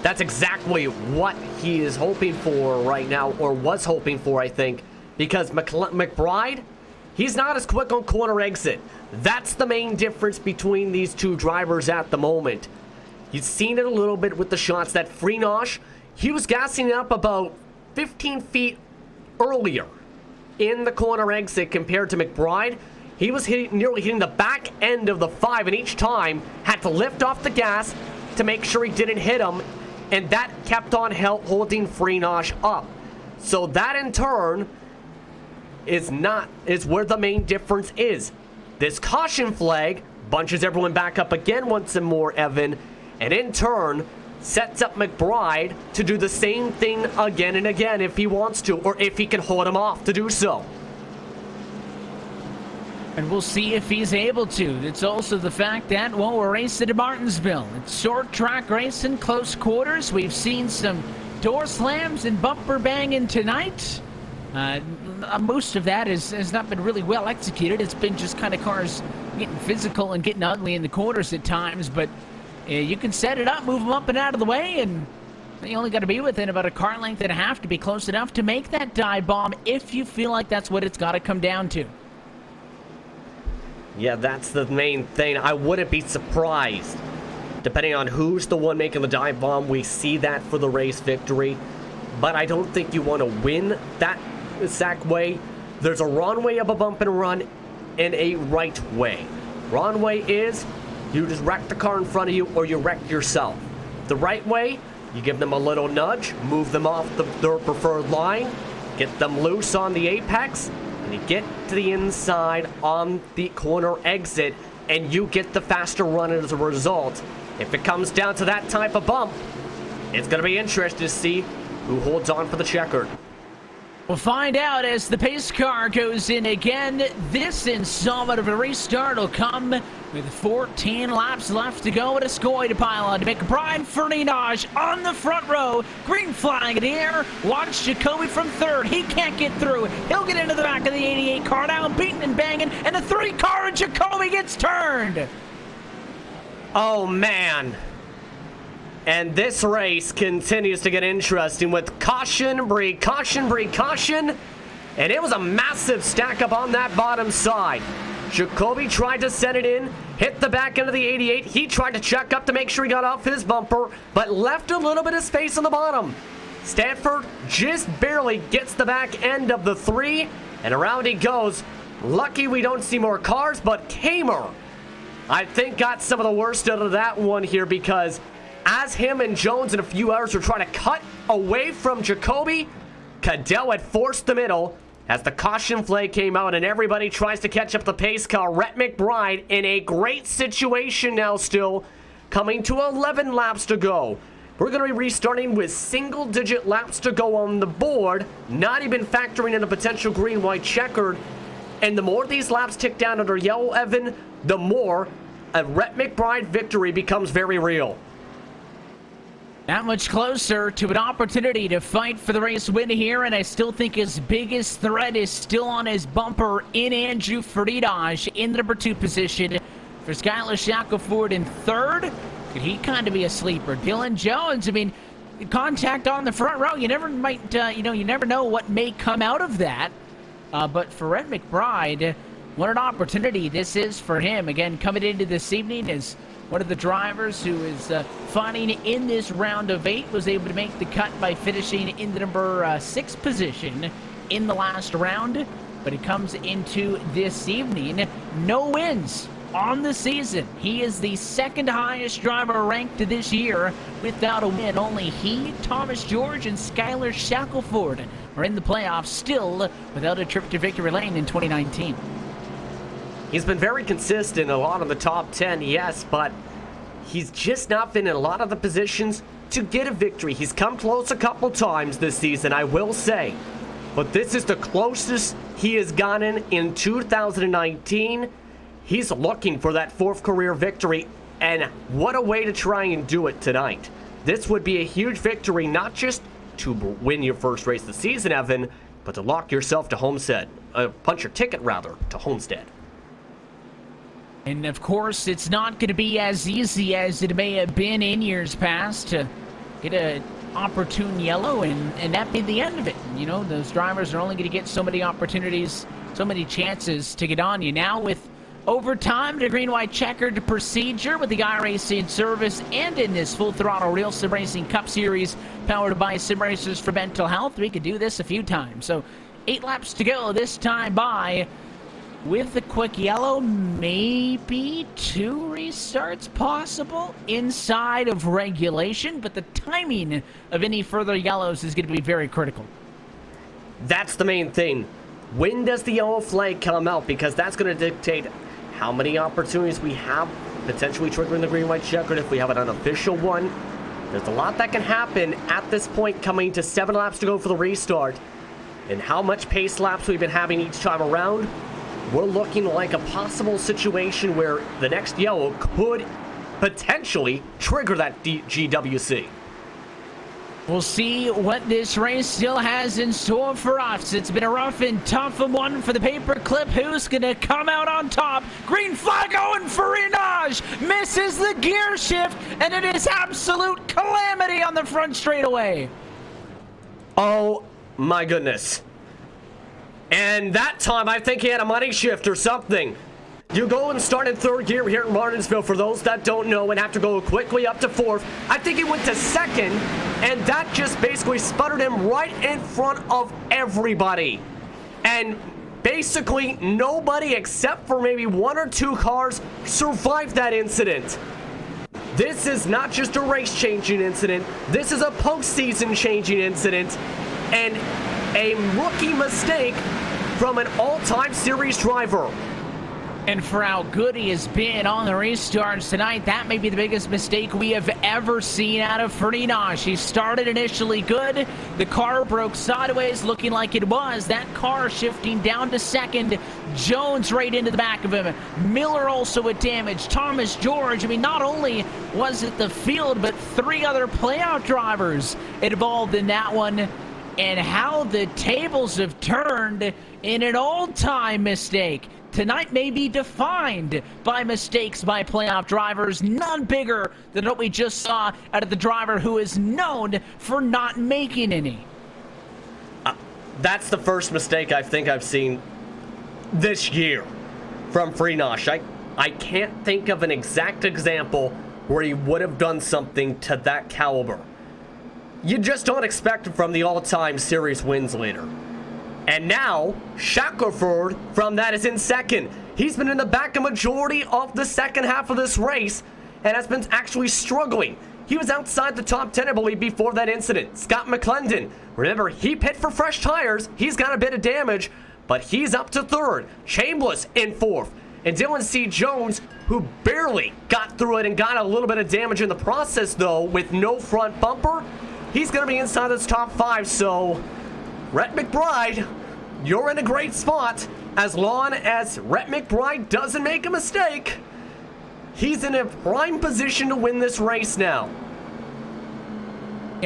That's exactly what he is hoping for right now, or was hoping for, I think, because McBride, he's not as quick on corner exit. That's the main difference between these two drivers at the moment. You've seen it a little bit with the shots that Freenage, he was gassing up about 15 feet earlier in the corner exit compared to McBride. He was nearly hitting the back end of the 5, and each time had to lift off the gas to make sure he didn't hit him. And that kept on holding Freenage up. So that in turn is where the main difference is. This caution flag bunches everyone back up again once more, Evan, and in turn sets up McBride to do the same thing again and again if he wants to, or if he can hold him off to do so. And we'll see if he's able to. It's also the fact that, well, we're racing at Martinsville. It's short track racing, close quarters. We've seen some door slams and bumper banging tonight. Most of that has not been really well executed. It's been just kind of cars getting physical and getting ugly in the corners at times. But you can set it up, move them up and out of the way, and you only got to be within about a car length and a half to be close enough to make that dive bomb if you feel like that's what it's got to come down to. Yeah, that's the main thing. I wouldn't be surprised. Depending on who's the one making the dive bomb, we see that for the race victory. But I don't think you want to win that exact way. There's a wrong way of a bump and run and a right way. Wrong way is you just wreck the car in front of you or you wreck yourself. The right way, you give them a little nudge, move them off their preferred line, get them loose on the apex, and you get to the inside on the corner exit, and you get the faster run as a result. If it comes down to that type of bump, it's going to be interesting to see who holds on for the checkered. We'll find out as the pace car goes in again. This installment of a restart will come with 14 laps left to go with a Scoy to pile on. McBride Freenage on the front row. Green flag in the air. Watch Jacoby from third. He can't get through. He'll get into the back of the 88 car now, beating and banging, and the 3 car and Jacoby gets turned. Oh, man. And this race continues to get interesting with caution, brake, caution, brake, caution. And it was a massive stack up on that bottom side. Jacoby tried to send it in, hit the back end of the 88. He tried to check up to make sure he got off his bumper, but left a little bit of space on the bottom. Stanford just barely gets the back end of the 3, and around he goes. Lucky we don't see more cars, but Kamer, I think, got some of the worst out of that one here, because as him and Jones in a few hours were trying to cut away from Jacoby, Cadell had forced the middle as the caution flag came out, and everybody tries to catch up the pace car. Rhett McBride in a great situation now, still coming to 11 laps to go. We're going to be restarting with single-digit laps to go on the board, not even factoring in a potential green-white checkered. And the more these laps tick down under yellow, Evan, the more a Rhett McBride victory becomes very real. That much closer to an opportunity to fight for the race win here, and I still think his biggest threat is still on his bumper in Andrew Friedage in the number 2 position. For Skylar Shackelford in 3rd, could he kind of be a sleeper? Dylan Jones, I mean, contact on the front row. You never you never know what may come out of that. But for Rhett McBride, what an opportunity this is for him. Again, coming into this evening as one of the drivers who is fighting in this round of 8, was able to make the cut by finishing in the number 6 position in the last round. But it comes into this evening, no wins on the season. He is the 2nd highest driver ranked this year without a win. Only he, Thomas George, and Skylar Shackelford are in the playoffs still without a trip to victory lane in 2019. He's been very consistent in a lot of the top 10, yes, but he's just not been in a lot of the positions to get a victory. He's come close a couple times this season, I will say, but this is the closest he has gotten in 2019. He's looking for that 4th career victory, and what a way to try and do it tonight. This would be a huge victory, not just to win your first race of the season, Evan, but to lock yourself to Homestead. Punch your ticket, rather, to Homestead. And of course, it's not going to be as easy as it may have been in years past to get an opportune yellow, and that be the end of it. You know, those drivers are only going to get so many opportunities, so many chances to get on you. Now with overtime to green-white checkered procedure with the iRacing service, and in this Full Throttle RealSimRacing Cup Series powered by SimRacers for Mental Health, we could do this a few times. So 8 laps to go this time by with a quick yellow, maybe 2 restarts possible inside of regulation, but the timing of any further yellows is going to be very critical. That's the main thing. When does the yellow flag come out? Because that's going to dictate how many opportunities we have, potentially triggering the green-white checkered if we have an unofficial one. There's a lot that can happen at this point, coming to 7 laps to go for the restart. And how much pace laps we've been having each time around, we're looking like a possible situation where the next yellow could potentially trigger that GWC. We'll see what this race still has in store for us. It's been a rough and tough one for the paperclip. Who's going to come out on top? Green flag going for Renage. Misses the gear shift, and it is absolute calamity on the front straightaway. Oh my goodness. And that time, I think he had a money shift or something. You go and start in 3rd gear here at Martinsville, for those that don't know, and have to go quickly up to 4th. I think he went to 2nd, and that just basically sputtered him right in front of everybody. And basically nobody except for maybe 1 or 2 cars survived that incident. This is not just a race-changing incident. This is a postseason-changing incident. And a rookie mistake from an all-time series driver. And for how good he has been on the restarts tonight, that may be the biggest mistake we have ever seen out of Ferdinand. He started initially good. The car broke sideways, looking like it was. That car shifting down to 2nd. Jones right into the back of him. Miller also with damage. Thomas George. I mean, not only was it the field, but 3 other playoff drivers involved in that one. And how the tables have turned in an all-time mistake. Tonight may be defined by mistakes by playoff drivers, none bigger than what we just saw out of the driver who is known for not making any. That's the first mistake I think I've seen this year from Freenosh. I can't think of an exact example where he would have done something to that caliber. You just don't expect it from the all-time series wins leader. And now, Shackelford from that is in second. He's been in the back a majority of the second half of this race and has been actually struggling. He was outside the top 10, I believe, before that incident. Scott McClendon, remember, he pit for fresh tires. He's got a bit of damage, but he's up to third. Chambliss in fourth. And Dylan C. Jones, who barely got through it and got a little bit of damage in the process, though, with no front bumper, he's going to be inside this top 5. So, Rhett McBride, you're in a great spot. As long as Rhett McBride doesn't make a mistake, he's in a prime position to win this race now.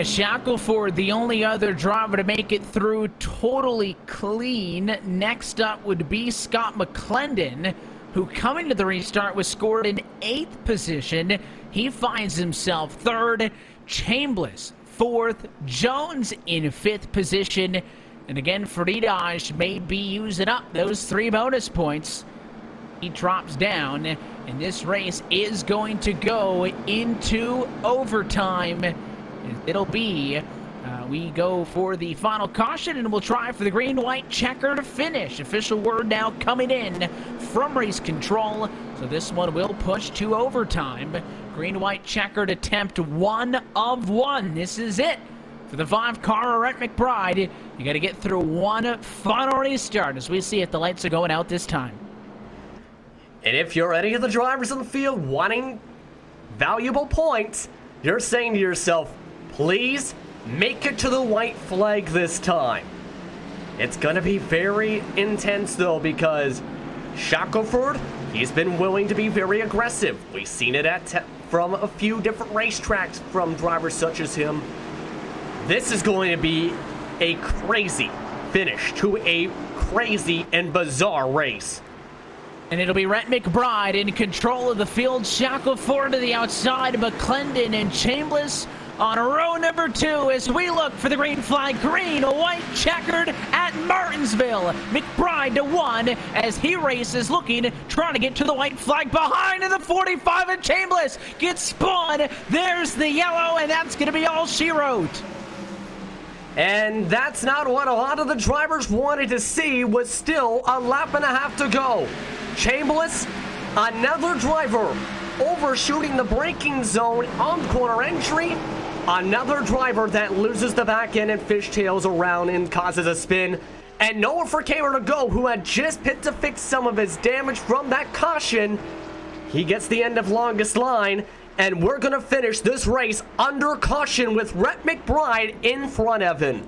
Shackelford, the only other driver to make it through totally clean. Next up would be Scott McClendon, who coming to the restart was scored in 8th position. He finds himself 3rd. Chambliss 4th. Jones in 5th position. And again, Freenosh may be using up those 3 bonus points. He drops down, and this race is going to go into overtime. It'll be, we go for the final caution, and we'll try for the green-white checker to finish. Official word now coming in from race control, so this one will push to overtime. Green-white checkered attempt 1 of 1. This is it for the 5-car Rhett McBride. You got to get through 1 final restart. As we see it, the lights are going out this time. And if you're any of the drivers in the field wanting valuable points, you're saying to yourself, please make it to the white flag this time. It's going to be very intense, though, because Shackelford, he's been willing to be very aggressive. We've seen it from a few different racetracks from drivers such as him. This is going to be a crazy finish to a crazy and bizarre race. And it'll be Rhett McBride in control of the field. Shackelford to the outside. McClendon and Chambliss on row number 2 as we look for the green flag. Green, white checkered at Martinsville. McBride to 1 as he races, looking, trying to get to the white flag behind in the 45, and Chambliss gets spun. There's the yellow, and that's going to be all she wrote. And that's not what a lot of the drivers wanted to see. Was still a lap and a half to go. Chambliss, another driver overshooting the braking zone on corner entry. Another driver that loses the back end and fishtails around and causes a spin. And nowhere for Kamer to go, who had just pit to fix some of his damage from that caution. He gets the end of longest line, and we're going to finish this race under caution with Rhett McBride in front of him.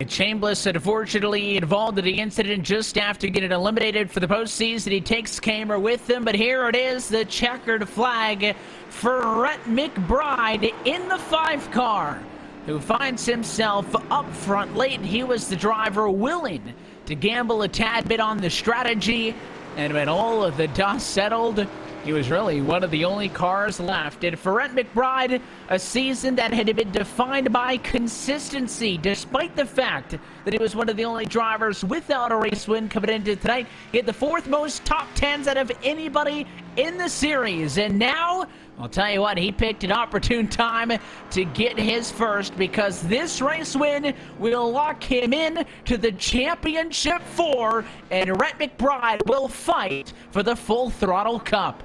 Chambliss, unfortunately, involved in the incident just after getting eliminated for the postseason. He takes Kamer with him, but here it is, the checkered flag for Rhett McBride in the 5-car, who finds himself up front late. He was the driver willing to gamble a tad bit on the strategy, and when all of the dust settled, he was really one of the only cars left. And for Rhett McBride, a season that had been defined by consistency, despite the fact that he was one of the only drivers without a race win coming into tonight. He had the 4th most top 10s out of anybody in the series. And now, I'll tell you what, he picked an opportune time to get his first, because this race win will lock him in to the Championship 4, and Rhett McBride will fight for the Full Throttle Cup.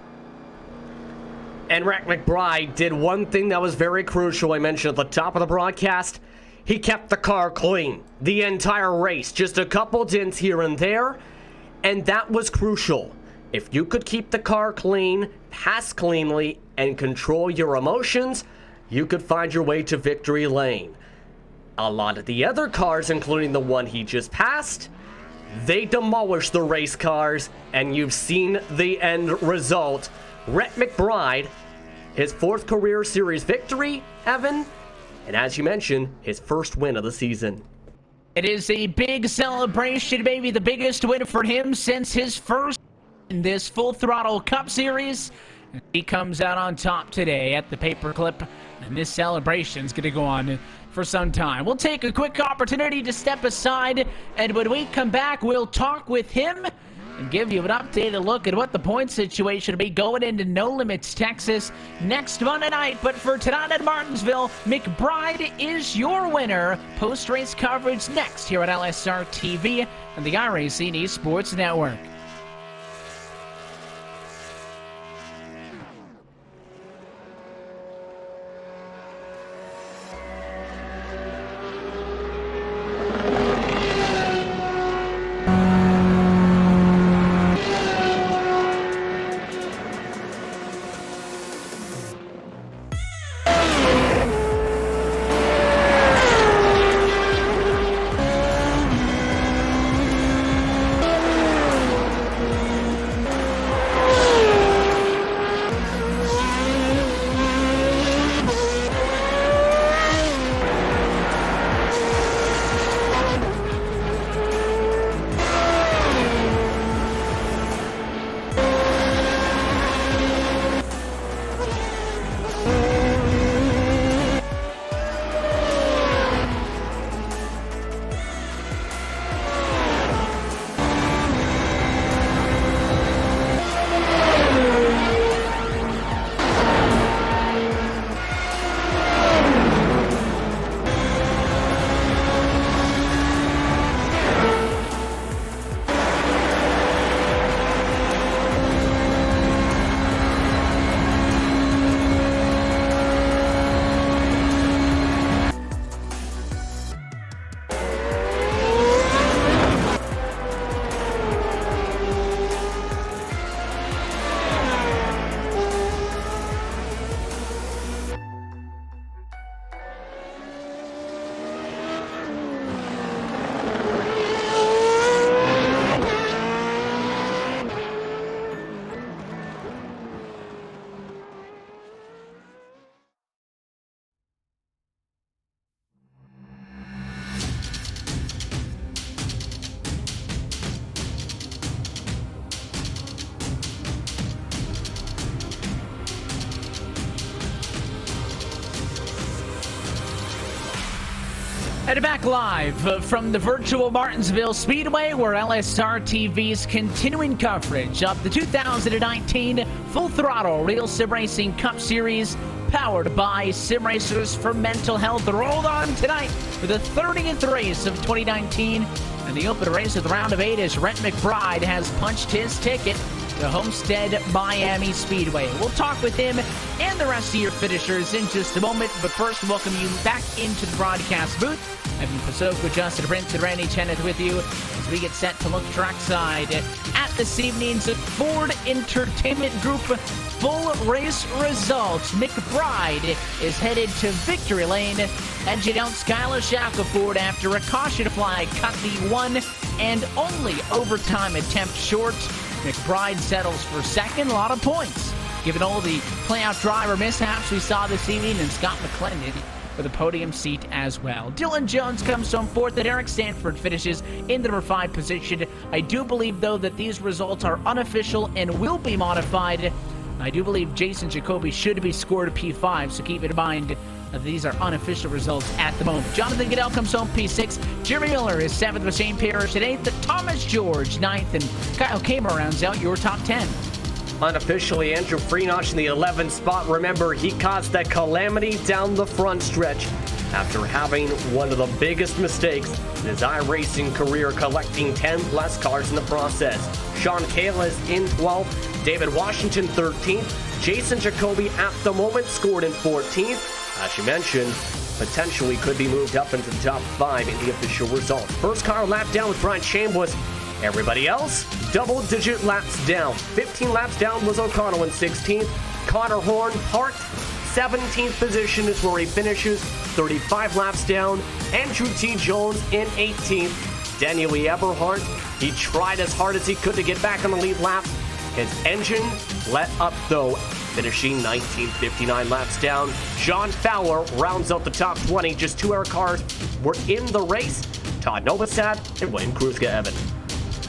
And Rhett McBride did one thing that was very crucial. I mentioned at the top of the broadcast. He kept the car clean the entire race. Just a couple dents here and there, and that was crucial. If you could keep the car clean, pass cleanly, and control your emotions, you could find your way to victory lane. A lot of the other cars, including the one he just passed, they demolished the race cars, and you've seen the end result. Rhett McBride, his 4th career series victory, Evan, and as you mentioned, his first win of the season. It is a big celebration, maybe the biggest win for him since his first in this Full Throttle Cup Series. He comes out on top today at the paperclip, and this celebration is going to go on for some time. We'll take a quick opportunity to step aside, and when we come back, we'll talk with him and give you an updated look at what the point situation will be going into No Limits, Texas next Monday night. But for tonight at Martinsville, McBride is your winner. Post-race coverage next here at LSR TV and the iRacing Esports Network. Headed back live from the virtual Martinsville Speedway, where LSR TV's continuing coverage of the 2019 Full Throttle RealSimRacing Cup Series, powered by Sim Racers for Mental Health, rolled on tonight for the 30th race of 2019. And the open race of the round of 8 as Rhett McBride has punched his ticket to Homestead Miami Speedway. We'll talk with him and the rest of your finishers in just a moment, but first welcome you back into the broadcast booth. Evan Pasoko, Justin Prince, and Randy Chenneth with you as we get set to look trackside at this evening's Ford Entertainment Group full race results. McBride is headed to victory lane, edging out Skylar Shackelford after a caution flag cut the one and only overtime attempt short. McBride settles for second, a lot of points, given all the playoff driver mishaps we saw this evening, and Scott McClendon with a podium seat as well. Dylan Jones comes home fourth, and Eric Stanford finishes in the number 5 position. I do believe, though, that these results are unofficial and will be modified. I do believe Jason Jacoby should be scored a P5, so keep in mind that these are unofficial results at the moment. Jonathan Goodell comes home P6. Jeremy Miller is 7th with Shane Parrish at 8th. Thomas George 9th, and Kyle Kamer rounds out your top 10. Unofficially, Andrew Freenosh in the 11th spot. Remember, he caused that calamity down the front stretch after having one of the biggest mistakes in his iRacing career, collecting 10 plus cars in the process. Sean Kayla is in 12th. David Washington 13th. Jason Jacoby at the moment scored in 14th. As you mentioned, potentially could be moved up into the top 5 in the official results. First car lap down with Brian Chambliss. Everybody else, double-digit laps down. 15 laps down was O'Connell in 16th. Connor Horn parked. 17th position is where he finishes. 35 laps down. Andrew T. Jones in 18th. Daniel Eberhardt, he tried as hard as he could to get back on the lead lap. His engine let up, though, finishing 19th, 59 laps down. John Fowler rounds out the top 20. Just 2 air cars were in the race. Todd Novosad and Wayne Kruzka Evan.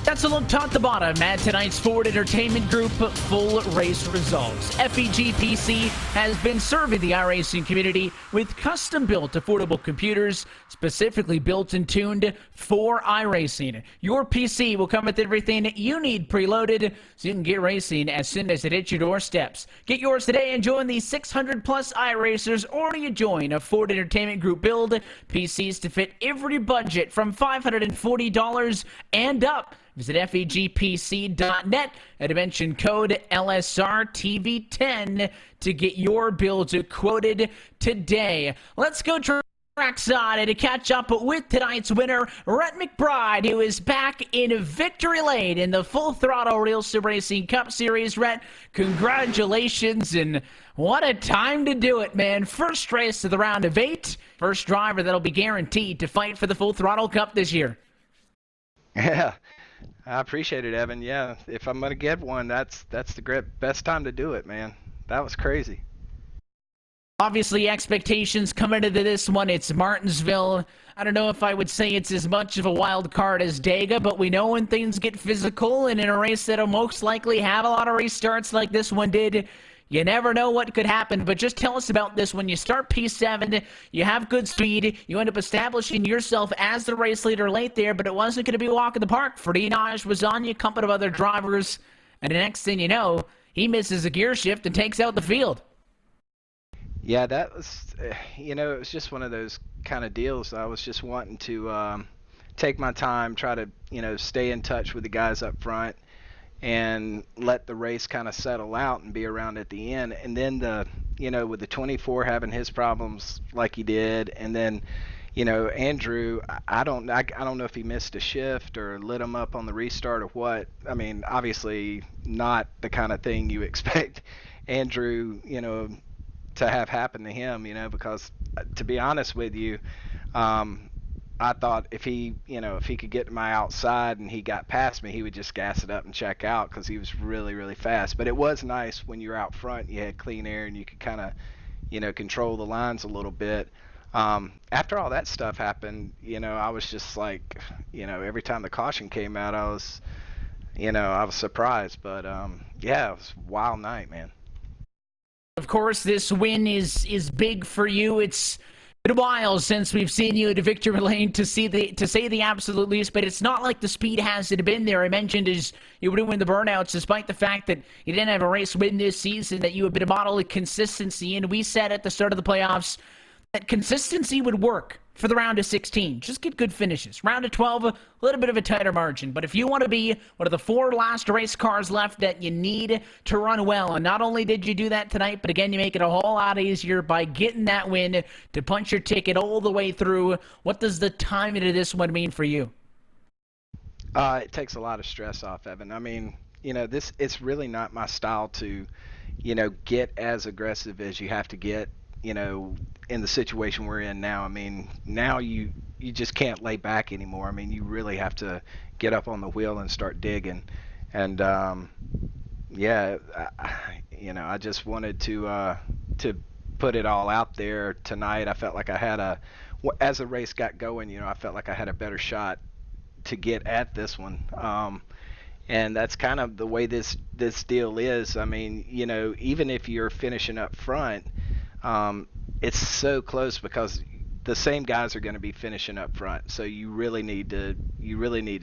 That's a look top to bottom at tonight's Ford Entertainment Group full race results. FEG PC has been serving the iRacing community with custom-built affordable computers specifically built and tuned for iRacing. Your PC will come with everything you need preloaded so you can get racing as soon as it hits your doorsteps. Get yours today and join the 600-plus iRacers, or you join a Ford Entertainment Group build. PCs to fit every budget from $540 and up. Visit FEGPC.net and mention code LSRTV10 to get your builds quoted today. Let's go trackside to catch up with tonight's winner, Rhett McBride, who is back in victory lane in the Full Throttle RealSimRacing Cup Series. Rhett, congratulations, and what a time to do it, man. First race of the round of 8. First driver that'll be guaranteed to fight for the Full Throttle Cup this year. Yeah. I appreciate it, Evan. Yeah, if I'm gonna get one, that's the best time to do it, man. That was crazy. Obviously, expectations coming into this one, it's Martinsville. I don't know if I would say it's as much of a wild card as Dega, but we know when things get physical, and in a race that'll most likely have a lot of restarts like this one did, you never know what could happen. But just tell us about this. When you start P7, you have good speed. You end up establishing yourself as the race leader late there, but it wasn't going to be a walk in the park. Ferdinand was on you, company of other drivers, and the next thing you know, he misses a gear shift and takes out the field. Yeah, that was, it was just one of those kind of deals. I was just wanting to take my time, try to, stay in touch with the guys up front, and let the race kind of settle out and be around at the end. And then with the 24 having his problems like he did, and then Andrew, I don't know if he missed a shift or lit him up on the restart or what. I mean, obviously not the kind of thing you expect Andrew to have happen to him, because to be honest with you, I thought if he could get to my outside and he got past me, he would just gas it up and check out because he was really, really fast. But it was nice when you're out front, you had clean air and you could kind of, control the lines a little bit. After all that stuff happened, I was just like, every time the caution came out, I was surprised. But yeah, it was a wild night, man. Of course, this win is big for you. It's been a while since we've seen you at victory lane, to say the absolute least, but it's not like the speed hasn't been there. I mentioned is you were doing the burnouts despite the fact that you didn't have a race win this season, that you have been a model of consistency, and we said at the start of the playoffs that consistency would work for the round of 16. Just get good finishes. Round of 12, a little bit of a tighter margin. But if you want to be one of the 4 last race cars left that you need to run well, and not only did you do that tonight, but again, you make it a whole lot easier by getting that win to punch your ticket all the way through. What does the timing of this one mean for you? It takes a lot of stress off, Evan. I mean, it's really not my style to, get as aggressive as you have to get, in the situation we're in now. I mean, now you just can't lay back anymore. I mean, you really have to get up on the wheel and start digging. And I just wanted to put it all out there tonight. I felt like I had as the race got going, I felt like I had a better shot to get at this one. And that's kind of the way this deal is. I mean, even if you're finishing up front, it's so close because the same guys are going to be finishing up front. So you really need to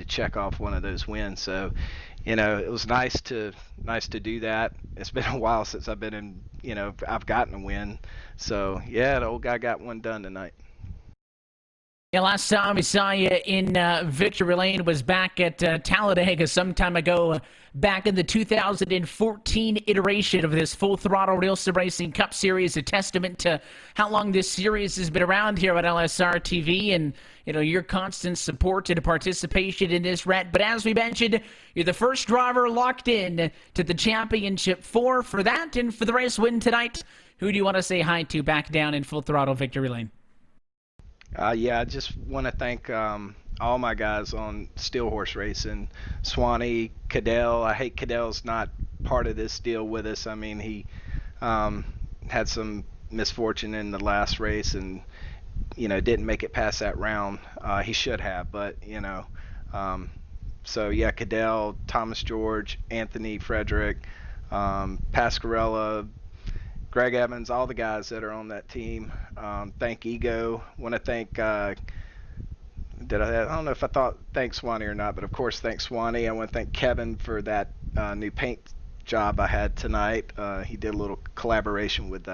check off one of those wins. So, it was nice to do that. It's been a while since I've been in, I've gotten a win. So yeah, the old guy got one done tonight. Yeah, last time we saw you in victory lane was back at Talladega some time ago, back in the 2014 iteration of this Full Throttle RealSimRacing Cup Series, a testament to how long this series has been around here at LSR TV and, your constant support and participation in this, Rhett. But as we mentioned, you're the first driver locked in to the Championship 4. For that and for the race win tonight, who do you want to say hi to back down in Full Throttle victory lane? I just want to thank all my guys on Steel Horse Racing, Swanee, Cadell. I hate Cadell's not part of this deal with us. I mean, he had some misfortune in the last race and, didn't make it past that round. He should have, but, So yeah, Cadell, Thomas George, Anthony Frederick, Pasquarella, Greg Evans, all the guys that are on that team. Thank Ego. Want to thank. I don't know if I thought thank Swanee or not, but of course thank Swanee. I want to thank Kevin for that new paint job I had tonight. He did a little collaboration with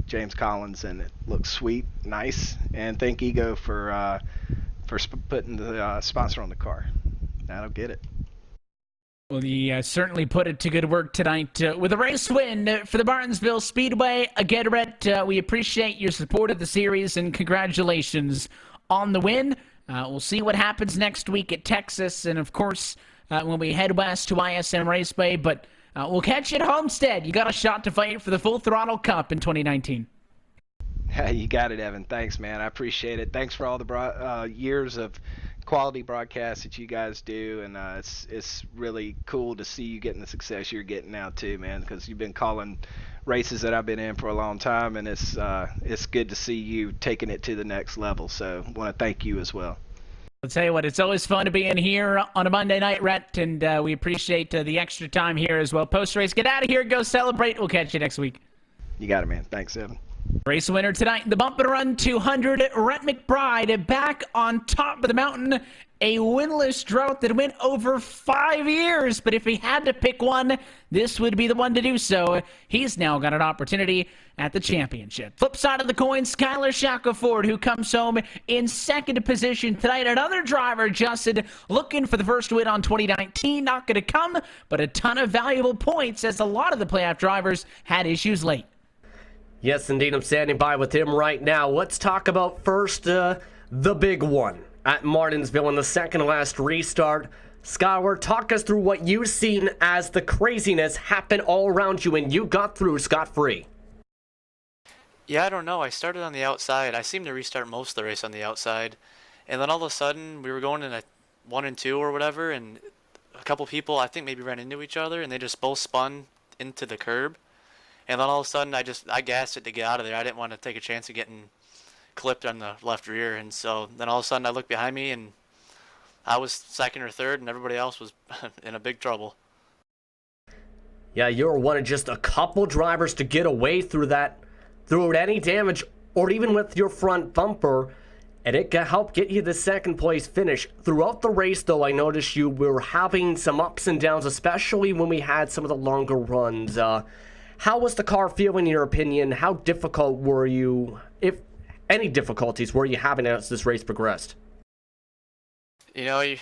James Collins, and it looks sweet, nice. And thank Ego for putting the sponsor on the car. That'll get it. Well, he certainly put it to good work tonight with a race win for the Martinsville Speedway. Again, Rhett, we appreciate your support of the series, and congratulations on the win. We'll see what happens next week at Texas, and of course, when we head west to ISM Raceway, but we'll catch you at Homestead. You got a shot to fight for the Full Throttle Cup in 2019. You got it, Evan. Thanks, man. I appreciate it. Thanks for all the years of quality broadcasts that you guys do, and it's really cool to see you getting the success you're getting now too, man, because you've been calling races that I've been in for a long time, and it's good to see you taking it to the next level. So I want to thank you as well. I'll tell you what, it's always fun to be in here on a Monday night, Rhett, and we appreciate the extra time here as well. Post-race, get out of here, go celebrate. We'll catch you next week. You got it, man. Thanks, Evan. Race winner tonight, the Bump and Run 200, Rhett McBride, back on top of the mountain. A winless drought that went over 5 years, but if he had to pick one, this would be the one to do so. He's now got an opportunity at the championship. Flip side of the coin, Skylar Shackelford, who comes home in second position tonight. Another driver, Justin, looking for the first win on 2019. Not going to come, but a ton of valuable points as a lot of the playoff drivers had issues late. Yes, indeed. I'm standing by with him right now. Let's talk about first the big one at Martinsville in the second last restart. Skylar, talk us through what you've seen as the craziness happen all around you, and you got through scot-free. Yeah, I don't know. I started on the outside. I seemed to restart most of the race on the outside. And then all of a sudden, we were going in a 1 and 2 or whatever, and a couple people, I think, maybe ran into each other, and they just both spun into the curb. And then all of a sudden, I gassed it to get out of there. I didn't want to take a chance of getting clipped on the left rear. And so then all of a sudden, I looked behind me, and I was second or third, and everybody else was in a big trouble. Yeah, you were one of just a couple drivers to get away through that, through any damage, or even with your front bumper, and it helped get you the second place finish. Throughout the race, though, I noticed you were having some ups and downs, especially when we had some of the longer runs. How was the car feeling, in your opinion? How difficult were you, if any difficulties were you having as this race progressed? You know,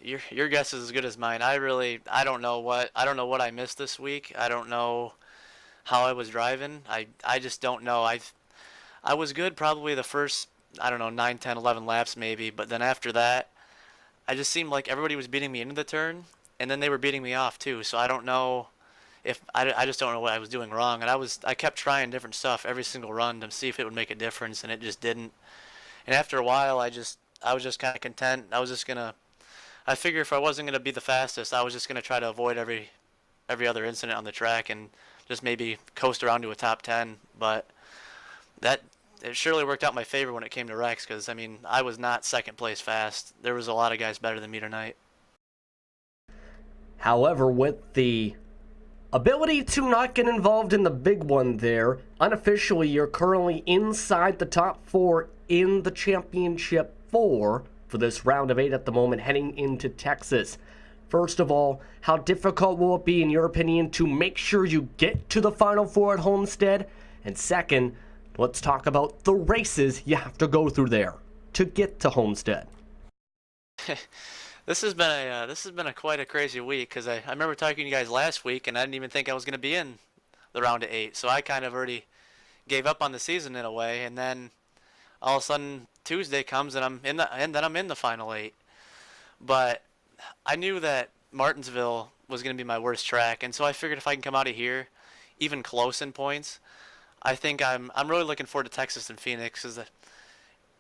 your guess is as good as mine. I don't know what I missed this week. I don't know how I was driving. I just don't know. I was good probably the first, I don't know, 9, 10, 11 laps maybe, but then after that, I just seemed like everybody was beating me into the turn, and then they were beating me off too. So I don't know if I just don't know what I was doing wrong. And I kept trying different stuff every single run to see if it would make a difference, and it just didn't. And after a while, I was just kind of content. I figured if I wasn't gonna be the fastest, I was just gonna try to avoid every other incident on the track and just maybe coast around to a top 10. But it surely worked out in my favor when it came to wrecks, because I mean, I was not second place fast. There was a lot of guys better than me tonight. However, with the ability to not get involved in the big one there, unofficially you're currently inside the top 4 in the championship 4 for this round of 8 at the moment, heading into Texas. First of all, how difficult will it be, in your opinion, to make sure you get to the Final 4 at Homestead? And second, let's talk about the races you have to go through there to get to Homestead. This has been quite a crazy week, because I remember talking to you guys last week, and I didn't even think I was going to be in the round of 8. So I kind of already gave up on the season in a way, and then all of a sudden Tuesday comes and I'm in the final 8. But I knew that Martinsville was going to be my worst track, and so I figured if I can come out of here even close in points, I think I'm really looking forward to Texas and Phoenix. Because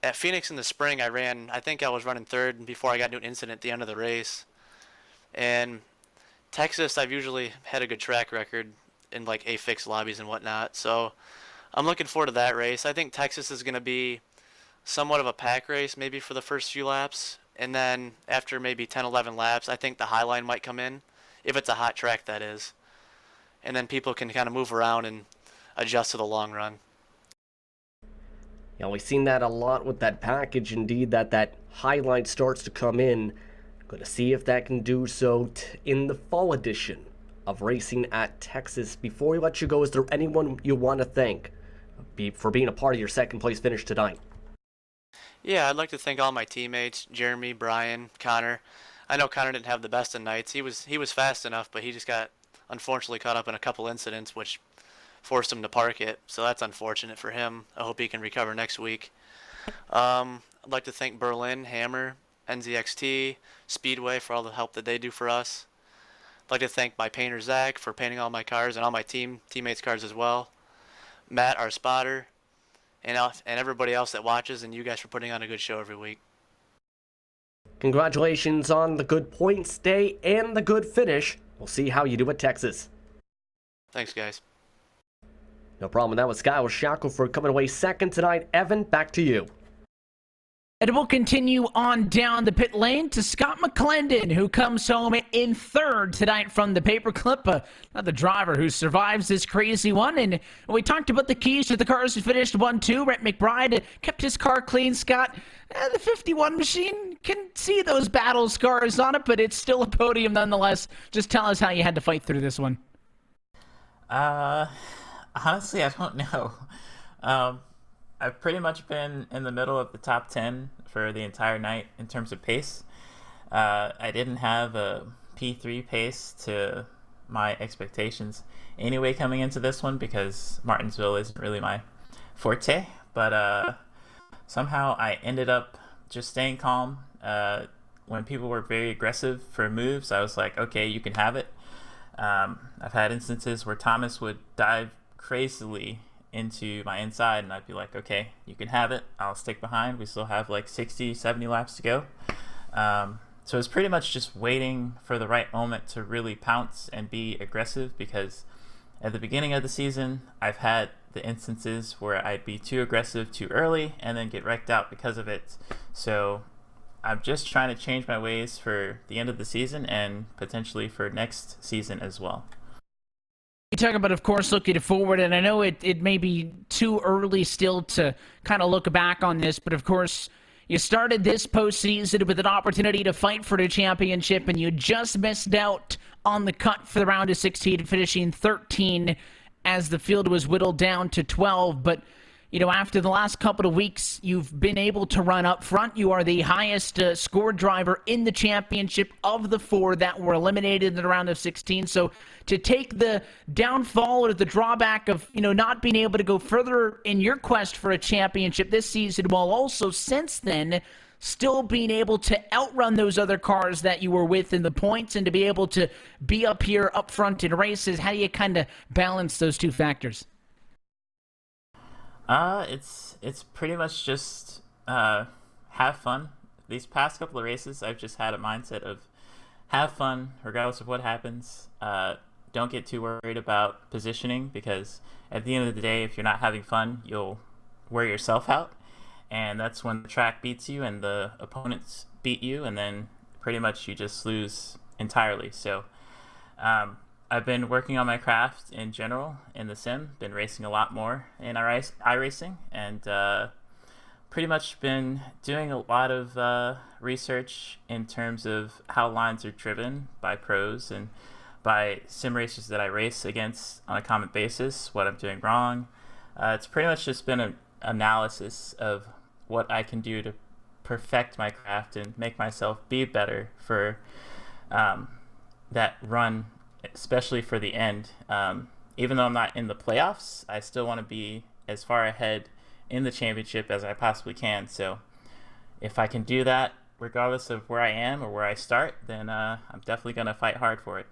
at Phoenix in the spring, I think I was running third before I got into an incident at the end of the race. And Texas, I've usually had a good track record in like A-fix lobbies and whatnot. So I'm looking forward to that race. I think Texas is going to be somewhat of a pack race maybe for the first few laps. and then after maybe 10, 11 laps, I think the high line might come in, if it's a hot track, that is. And then people can kind of move around and adjust to the long run. Yeah, we've seen that a lot with that package, indeed, that highlight starts to come in. Going to see if that can do so in the fall edition of Racing at Texas. Before we let you go, is there anyone you want to thank for being a part of your second place finish tonight? Yeah, I'd like to thank all my teammates, Jeremy, Brian, Connor. I know Connor didn't have the best of nights. He was fast enough, but he just got unfortunately caught up in a couple incidents, which forced him to park it. So that's unfortunate for him. I hope he can recover next week. I'd like to thank Berlin, Hammer, NZXT, Speedway for all the help that they do for us. I'd like to thank my painter, Zach, for painting all my cars and all my teammates' cars as well. Matt, our spotter, and everybody else that watches, and you guys for putting on a good show every week. Congratulations on the good points day and the good finish. We'll see how you do at Texas. Thanks, guys. No problem. That was Skylar Shackelford coming away second tonight. Evan, back to you. And we'll continue on down the pit lane to Scott McClendon, who comes home in third tonight from the paperclip. Another driver who survives this crazy one. And we talked about the keys to the cars who finished 1-2. Rhett McBride kept his car clean. Scott, the 51 machine can see those battle scars on it, but it's still a podium nonetheless. Just tell us how you had to fight through this one. Honestly, I don't know. I've pretty much been in the middle of the top 10 for the entire night in terms of pace. I didn't have a P3 pace to my expectations anyway coming into this one because Martinsville isn't really my forte, but somehow I ended up just staying calm. When people were very aggressive for moves, I was like, okay, you can have it. I've had instances where Thomas would dive crazily into my inside and I'd be like, okay, you can have it, I'll stick behind. We still have like 60, 70 laps to go. So it's pretty much just waiting for the right moment to really pounce and be aggressive, because at the beginning of the season I've had the instances where I'd be too aggressive too early and then get wrecked out because of it. So I'm just trying to change my ways for the end of the season and potentially for next season as well. You talk about, of course, looking forward, and I know it may be too early still to kind of look back on this, but of course, you started this postseason with an opportunity to fight for the championship, and you just missed out on the cut for the round of 16, finishing 13 as the field was whittled down to 12. But you know, after the last couple of weeks, you've been able to run up front. You are the highest scored driver in the championship of the four that were eliminated in the round of 16. So to take the downfall or the drawback of, you know, not being able to go further in your quest for a championship this season, while also since then still being able to outrun those other cars that you were with in the points and to be able to be up here up front in races, how do you kind of balance those two factors? It's pretty much just have fun. These past couple of races, I've just had a mindset of have fun regardless of what happens. Don't get too worried about positioning, because at the end of the day, if you're not having fun, you'll wear yourself out, and that's when the track beats you and the opponents beat you, and then pretty much you just lose entirely. So I've been working on my craft in general in the sim, been racing a lot more in iRacing, and pretty much been doing a lot of research in terms of how lines are driven by pros and by sim racers that I race against on a common basis, what I'm doing wrong. It's pretty much just been an analysis of what I can do to perfect my craft and make myself be better for that run, especially for the end. Even though I'm not in the playoffs, I still want to be as far ahead in the championship as I possibly can. So if I can do that, regardless of where I am or where I start, then I'm definitely going to fight hard for it.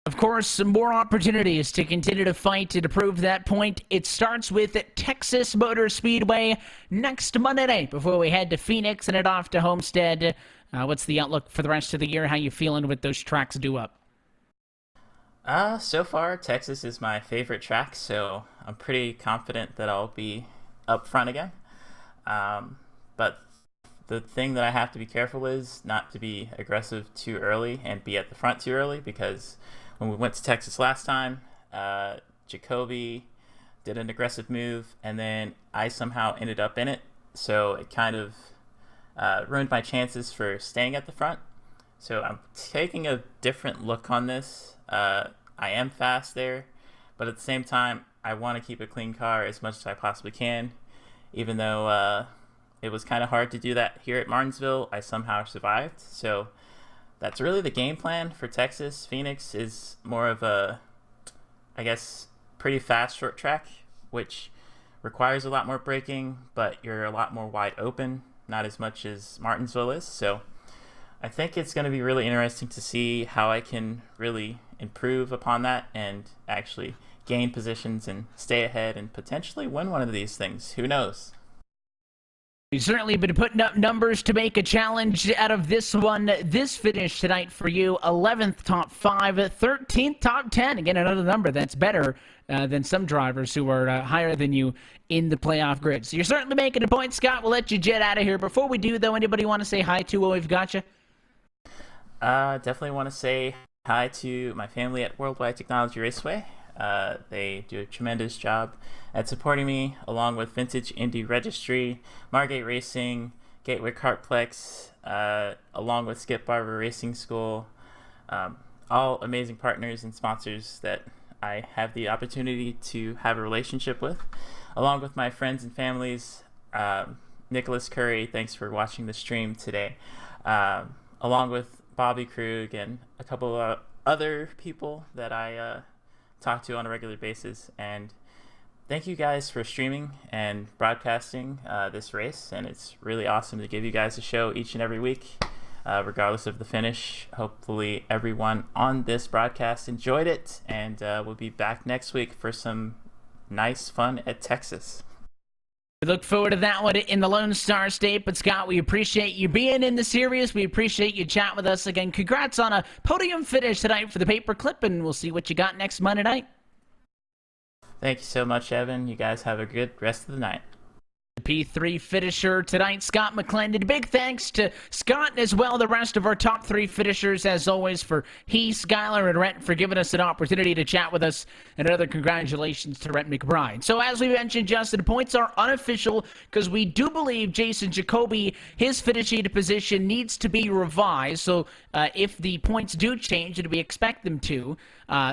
Of course, some more opportunities to continue to fight to prove that point. It starts with Texas Motor Speedway next Monday night before we head to Phoenix and head off to Homestead. What's the outlook for the rest of the year? How you feeling with those tracks due up? So far, Texas is my favorite track, so I'm pretty confident that I'll be up front again. But the thing that I have to be careful is not to be aggressive too early and be at the front too early, because when we went to Texas last time, Jacoby did an aggressive move, and then I somehow ended up in it. So it kind of ruined my chances for staying at the front. So I'm taking a different look on this. I am fast there, but at the same time, I want to keep a clean car as much as I possibly can. Even though it was kind of hard to do that here at Martinsville, I somehow survived. So that's really the game plan for Texas. Phoenix is more of a, I guess, pretty fast short track, which requires a lot more braking, but you're a lot more wide open, not as much as Martinsville is. So I think it's going to be really interesting to see how I can really improve upon that and actually gain positions and stay ahead and potentially win one of these things. Who knows? We've certainly been putting up numbers to make a challenge out of this one. This finish tonight for you, 11th top 5, 13th top 10. Again, another number that's better than some drivers who are higher than you in the playoff grid. So you're certainly making a point, Scott. We'll let you jet out of here. Before we do, though, anybody want to say hi to while we've got you? Definitely want to say hi to my family at Worldwide Technology Raceway. They do a tremendous job at supporting me, along with Vintage Indy Registry, Margate Racing, Gateway Kartplex, along with Skip Barber Racing School. All amazing partners and sponsors that I have the opportunity to have a relationship with, along with my friends and families. Nicholas Curry, thanks for watching the stream today, along with Bobby Krug and a couple of other people that I talk to on a regular basis. And thank you guys for streaming and broadcasting this race, and it's really awesome to give you guys a show each and every week, regardless of the finish. Hopefully everyone on this broadcast enjoyed it, and we'll be back next week for some nice fun at Texas. We look forward to that one in the Lone Star State. But Scott, we appreciate you being in the series. We appreciate you chatting with us again. Congrats on a podium finish tonight for the paperclip, and we'll see what you got next Monday night. Thank you so much, Evan. You guys have a good rest of the night. P3 finisher tonight, Scott McClendon. Big thanks to Scott as well, the rest of our top 3 finishers, as always, for Skylar, and Rhett for giving us an opportunity to chat with us. And another congratulations to Rhett McBride. So as we mentioned, Justin, points are unofficial because we do believe Jason Jacoby, his finishing position needs to be revised. So if the points do change, and we expect them to,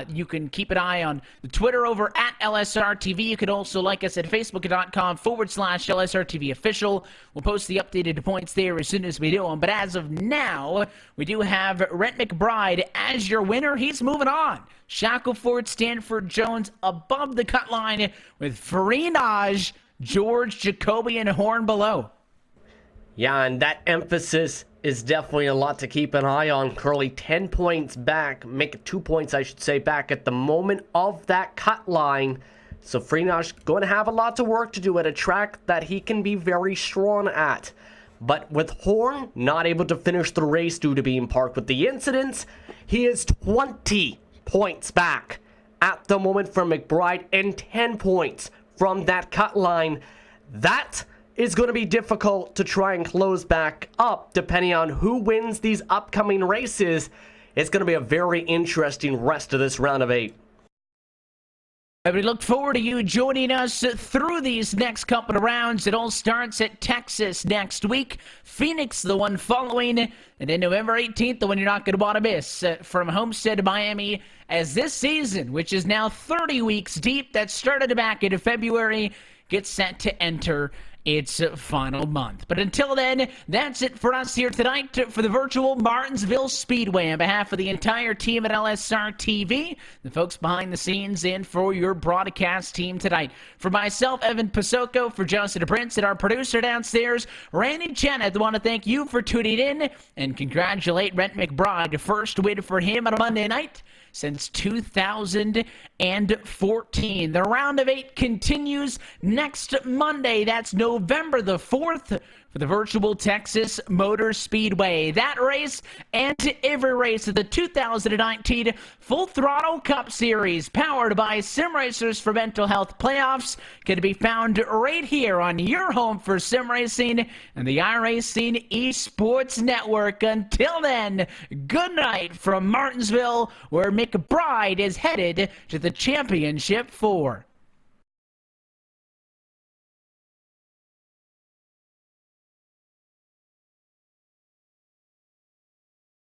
you can keep an eye on the Twitter over at LSRTV. You can also like us at facebook.com/LSRTV official. We'll post the updated points there as soon as we do them. But as of now, we do have Rhett McBride as your winner. He's moving on. Shackelford, Stanford, Jones above the cut line with Farinaj, George, Jacoby, and Horn below. Yeah, and that emphasis is definitely a lot to keep an eye on. Curly 10 points back, make it 2 points, I should say, back at the moment of that cut line. So Freenash going to have a lot of work to do at a track that he can be very strong at. But with Horn not able to finish the race due to being parked with the incidents, he is 20 points back at the moment from McBride and 10 points from that cut line. That is going to be difficult to try and close back up depending on who wins these upcoming races. It's going to be a very interesting rest of this round of 8. We look forward to you joining us through these next couple of rounds. It all starts at Texas next week. Phoenix, the one following. And then November 18th, the one you're not going to want to miss, from Homestead to Miami, as this season, which is now 30 weeks deep, that started back in February, gets set to enter its final month. But until then, that's it for us here tonight for the virtual Martinsville Speedway. On behalf of the entire team at LSR TV, the folks behind the scenes, and for your broadcast team tonight. For myself, Evan Pasoko, for Justin Prince, and our producer downstairs, Randy Chen, I want to thank you for tuning in and congratulate Rhett McBride. First win for him on a Monday night since 2014. The round of 8 continues next Monday. That's November the 4th for the virtual Texas Motor Speedway. That race and every race of the 2019 Full Throttle Cup Series, powered by SimRacers for Mental Health Playoffs, can be found right here on your home for sim racing and the iRacing Esports Network. Until then, good night from Martinsville, where McBride is headed to the championship 4.